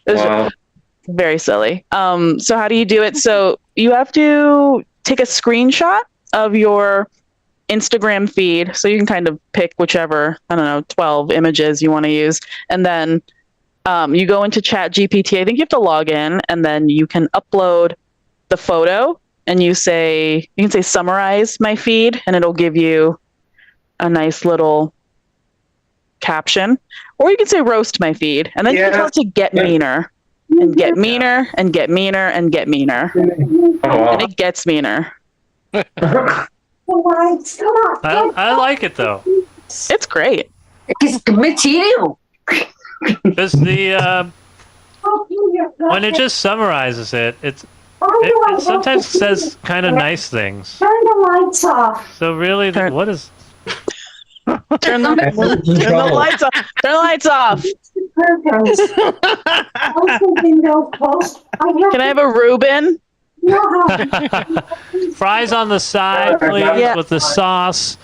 it's very silly. So how do you do it? So you have to take a screenshot of your Instagram feed. So you can kind of pick whichever, 12 images you want to use. And then you go into ChatGPT. I think you have to log in, and then you can upload the photo, and you can say summarize my feed, and it'll give you a nice little caption. Or you can say roast my feed, and then you can tell it to get meaner and get meaner and get meaner and get meaner. And it gets meaner. I like it though. It's great. It's material. Because when it just summarizes it, it sometimes says kind of nice things. Turn the lights off. So really, what is? Turn the lights off. Turn the lights off. Can I have a Reuben? Fries on the side, please, with the sauce.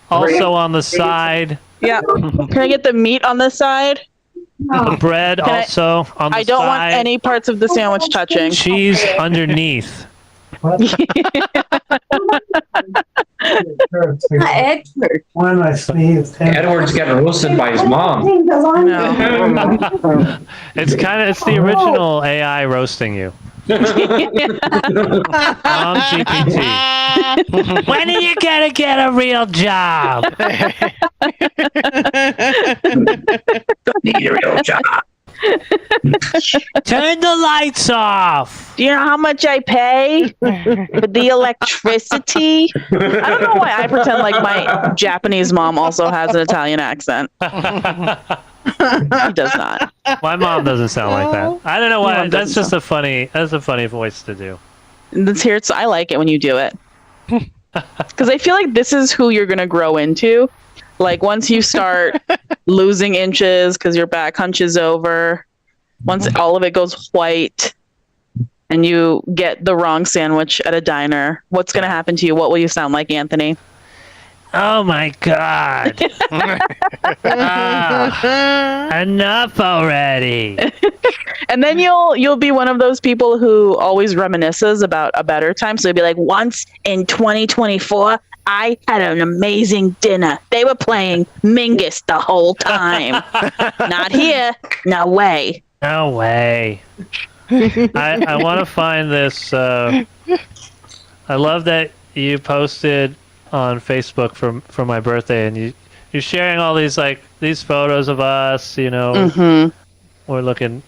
Also on the side. Yeah. Can I get the meat on the side? The bread also on the side. I don't want any parts of the sandwich touching. Cheese underneath. Edward. When I sneezed. Edward's getting roasted by his mom. It's the original AI roasting you. GPT. When are you gonna get a real job? Need a real job. Turn the lights off. Do you know how much I pay for the electricity? I don't know why I pretend like my Japanese mom also has an Italian accent. He does not. My mom doesn't sound like that. I don't know Your why. mom That's doesn't just a funny. That's a funny voice to do. Let's hear it. I like it when you do it. Because I feel like this is who you're going to grow into. Like once you start losing inches because your back hunches over, once all of it goes white and you get the wrong sandwich at a diner, what's going to happen to you? What will you sound like, Anthony? Oh my God. Enough already. And then you'll be one of those people who always reminisces about a better time. So you'll be like, once in 2024, I had an amazing dinner. They were playing Mingus the whole time. Not here. No way. No way. I want to find this. I love that you posted on Facebook for my birthday, and you're sharing all these these photos of us. You know, we're looking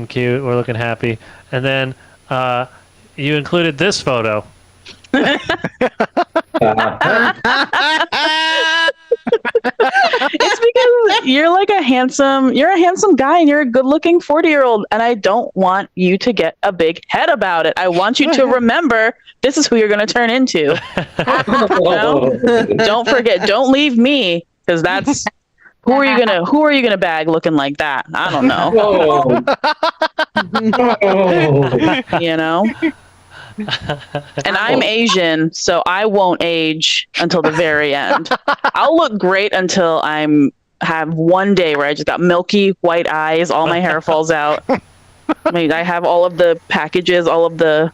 cute, we're looking happy, and then you included this photo. It's because you're like a handsome guy and you're a good-looking 40-year-old, and I don't want you to get a big head about it. I want you to remember this is who you're going to turn into. You know? Don't forget. Don't leave me, because that's who are you gonna bag looking like that? I don't know. You know. And I'm Asian, so I won't age until the very end. I'll look great until have one day where I just got milky white eyes, all my hair falls out. I mean, I have all of the packages, all of the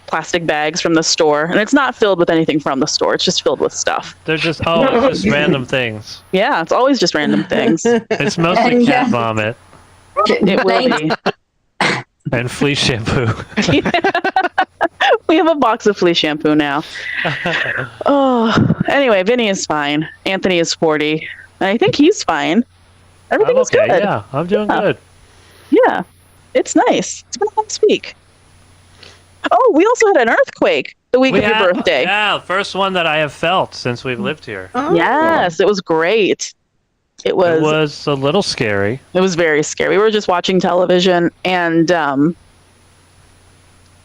plastic bags from the store, and it's not filled with anything from the store. It's just filled with stuff. They're just it's just random things. Yeah, it's always just random things. It's mostly cat vomit. It will be. And flea shampoo. We have a box of flea shampoo now. Oh, anyway, Vinny is fine. Anthony is 40. And I think he's fine. Everything is good. Yeah, I'm doing good. Yeah, it's nice. It's been a nice week. Oh, we also had an earthquake the week of your birthday. Yeah, first one that I have felt since we've lived here. Oh. Yes, it was great. It was a little scary. It was very scary. We were just watching television, and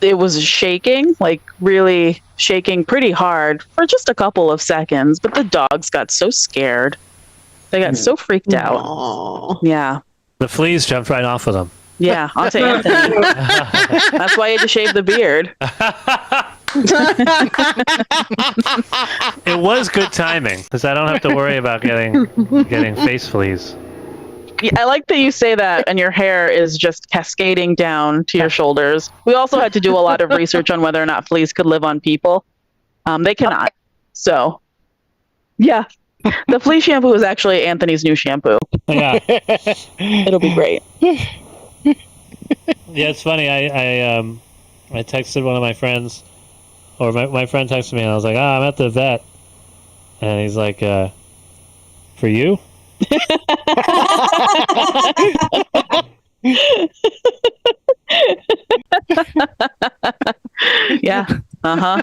it was shaking, like really shaking pretty hard for just a couple of seconds. But the dogs got so scared. They got so freaked out. Aww. Yeah. The fleas jumped right off of them. Yeah, onto Anthony. That's why he had to shave the beard. It was good timing because I don't have to worry about getting face fleas. Yeah, I like that you say that, and your hair is just cascading down to your shoulders. We also had to do a lot of research on whether or not fleas could live on people. They cannot. So, yeah. The flea shampoo is actually Anthony's new shampoo. Yeah. It'll be great. Yeah, it's funny. I texted one of my friends, or my friend texted me, and I was like, I'm at the vet. And he's like, for you? Yeah.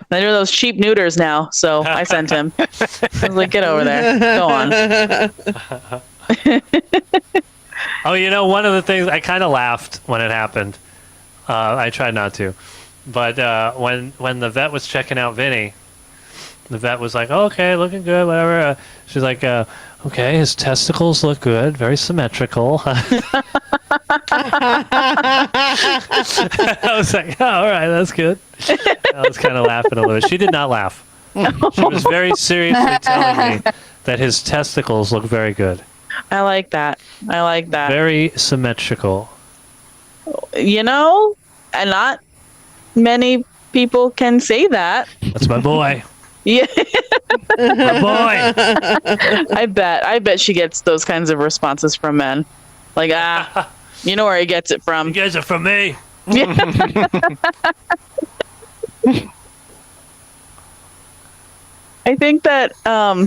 They're those cheap neuters now, so I sent him. I was like, get over there. Go on. Oh, you know, one of the things, I kind of laughed when it happened. I tried not to. But when the vet was checking out Vinny, the vet was like, oh, okay, looking good, whatever. She's like, okay, his testicles look good, very symmetrical. I was like, oh, all right, that's good. I was kind of laughing a little bit. She did not laugh. She was very seriously telling me that his testicles look very good. I like that. Very symmetrical. You know, and not many people can say that. That's my boy. Yeah. My boy. I bet she gets those kinds of responses from men. Like, you know where he gets it from. He gets it from me. I think that,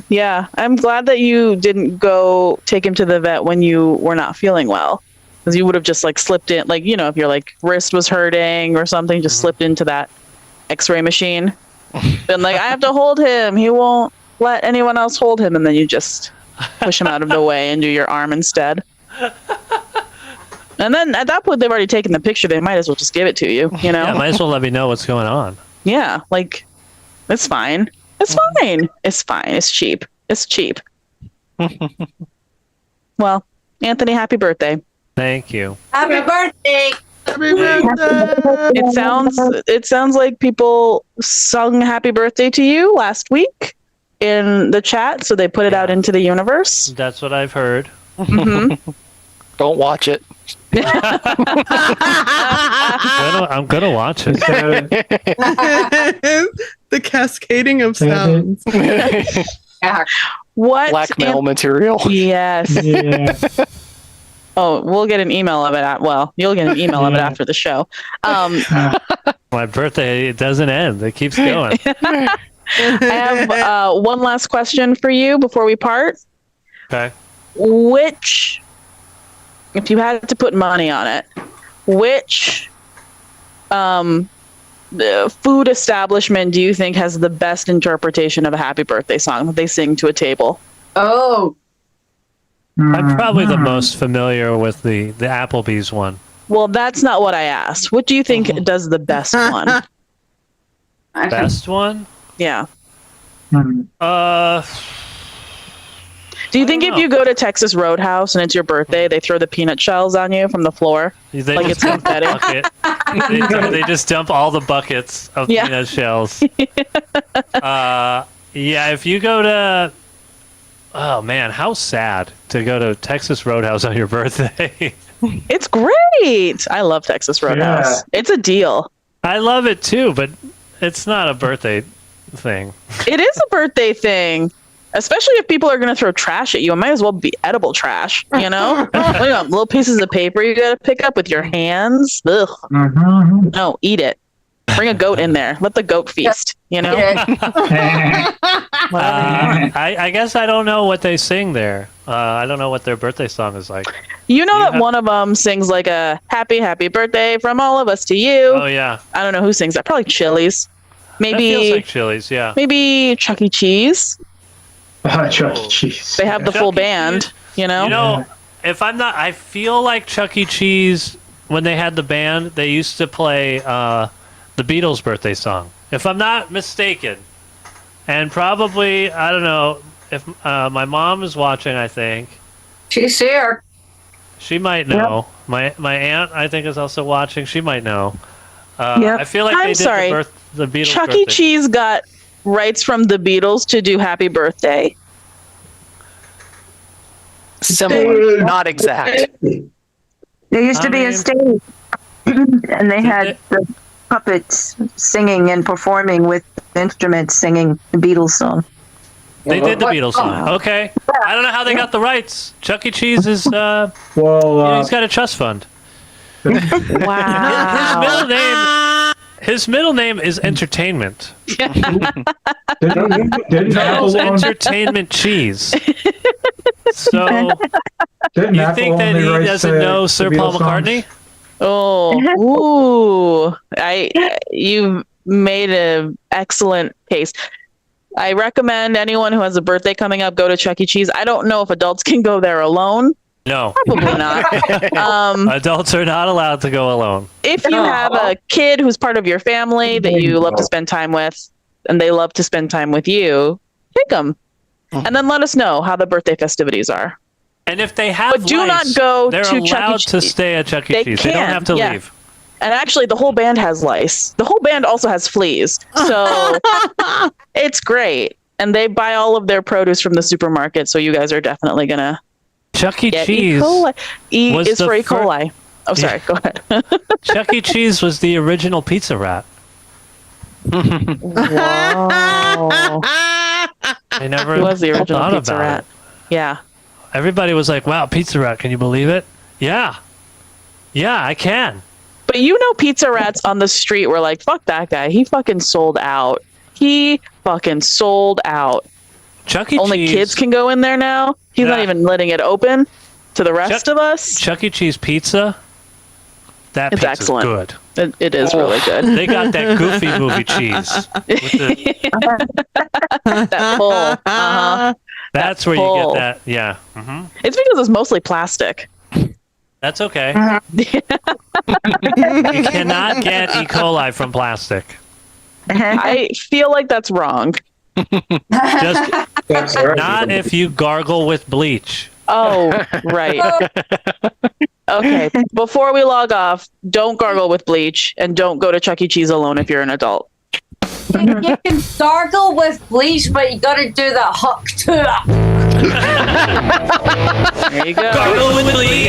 yeah, I'm glad that you didn't go take him to the vet when you were not feeling well. Because you would have just like slipped in, like, you know, if your like wrist was hurting or something, just slipped into that x-ray machine. Been like, I have to hold him. He won't let anyone else hold him. And then you just push him out of the way and do your arm instead. And then at that point, they've already taken the picture. They might as well just give it to you, you know? Yeah, might as well let me know what's going on. Yeah, like, it's fine. It's fine. It's fine. It's cheap. It's cheap. Well, Anthony, happy birthday. Thank you. Happy birthday! Happy birthday! It sounds like people sung happy birthday to you last week in the chat, so they put it out into the universe. That's what I've heard. Mm-hmm. Don't watch it. I'm gonna watch it. The cascading of sounds. What? Blackmail material. Yes. Yeah. Oh, we'll get an email of it. You'll get an email of it after the show. My birthday, it doesn't end. It keeps going. I have one last question for you before we part. Okay. Which, if you had to put money on it, which food establishment do you think has the best interpretation of a happy birthday song that they sing to a table? Oh. I'm probably the most familiar with the Applebee's one. Well, that's not what I asked. What do you think does the best one? Best one? Yeah. Do you think if you go to Texas Roadhouse and it's your birthday, they throw the peanut shells on you from the floor? They like it's confetti? They just dump all the buckets of peanut shells. Yeah, if you go to... Oh, man, how sad to go to Texas Roadhouse on your birthday. It's great. I love Texas Roadhouse. Yeah. It's a deal. I love it, too, but it's not a birthday thing. It is a birthday thing. Especially if people are going to throw trash at you. It might as well be edible trash, you know? Little pieces of paper you got to pick up with your hands. Ugh. Mm-hmm. No, eat it. Bring a goat in there. Let the goat feast, you know? I guess I don't know what they sing there. I don't know what their birthday song is like. You know that one of them sings like a happy, happy birthday from all of us to you. Oh, yeah. I don't know who sings that. Probably Chili's. Maybe. That feels like Chili's, yeah. Maybe Chuck E. Cheese. Chuck E. Cheese. They have the full band, Cheese. you know? You know, if I'm not... I feel like Chuck E. Cheese, when they had the band, they used to play the Beatles' birthday song. If I'm not mistaken. And probably, I don't know, if my mom is watching, I think. She's here. She might know. Yep. My aunt, I think, is also watching. She might know. I feel like they did the Beatles' Chuck birthday. E. Cheese got rights from the Beatles to do Happy Birthday. Similar, not exact. There used to be a stage, and they had the puppets singing and performing with instruments singing the Beatles song. They did the Beatles song. Okay. I don't know how they got the rights. Chuck E. Cheese is, he's got a trust fund. Wow. His middle name is Entertainment. Didn't Charles Entertainment Cheese. So, you think that he doesn't know Sir Paul McCartney? Oh, you've made an excellent case. I recommend anyone who has a birthday coming up go to Chuck E. Cheese. I don't know if adults can go there alone. No. Probably not. Adults are not allowed to go alone. If you have a kid who's part of your family that you love to spend time with, and they love to spend time with you, take them. And then let us know how the birthday festivities are. And if they have do not go they're to Chuck E. allowed to stay at Chuck E. Cheese. They don't have to leave. And actually, the whole band has lice. The whole band also has fleas. So it's great. And they buy all of their produce from the supermarket. So you guys are definitely going to Chuck E. get Cheese. E. coli. E was is the for E. coli. Oh, sorry. Go ahead. Chuck E. Cheese was the original pizza rat. Wow. I never He was the original thought pizza about rat. it. Yeah. Everybody was like, wow, pizza rat, can you believe it? Yeah. Yeah, I can. But you know, pizza rats on the street were like, fuck that guy. He fucking sold out. He fucking sold out. Chuck E. Only Cheese. kids can go in there now. He's not even letting it open to the rest of us. Chuck E. Cheese pizza. That It's pizza's excellent. good. It is really good. They got that Goofy movie cheese. With That pull. Uh-huh. That's where you get that. Yeah. Hmm. It's because it's mostly plastic. That's okay. You cannot get E. coli from plastic. I feel like that's wrong. Just That's right. not if you gargle with bleach. Oh, right. Okay. Before we log off, don't gargle with bleach and don't go to Chuck E. Cheese alone if you're an adult. You can gargle with bleach, but you gotta do the hook too. There you go. Gargle with bleach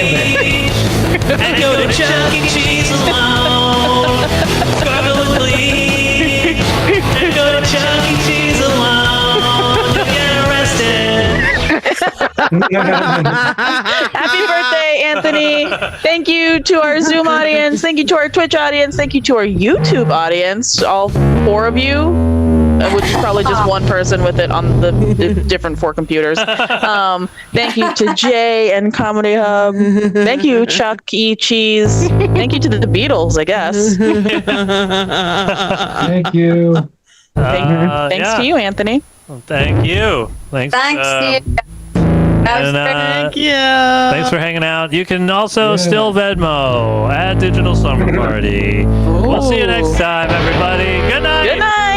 and go to Chuck E. Cheese alone. Gargle with bleach and go to Chuck E. Cheese alone. You'll get arrested. Happy birthday, Anthony. Thank you to our Zoom audience. Thank you to our Twitch audience. Thank you to our YouTube audience, all 4 of you, which is probably just one person with it on the different 4 computers. Thank you to Jay and Comedy Hub. Thank you, Chuck E. Cheese. Thank you to the Beatles, I guess. Thank you. Thanks to you, Anthony. Well, thank you. Thanks. Thanks to you. And, Thank you. thanks for hanging out. You can also still Venmo at Digital Slumber Party. We'll see you next time, everybody. Good night. Good night.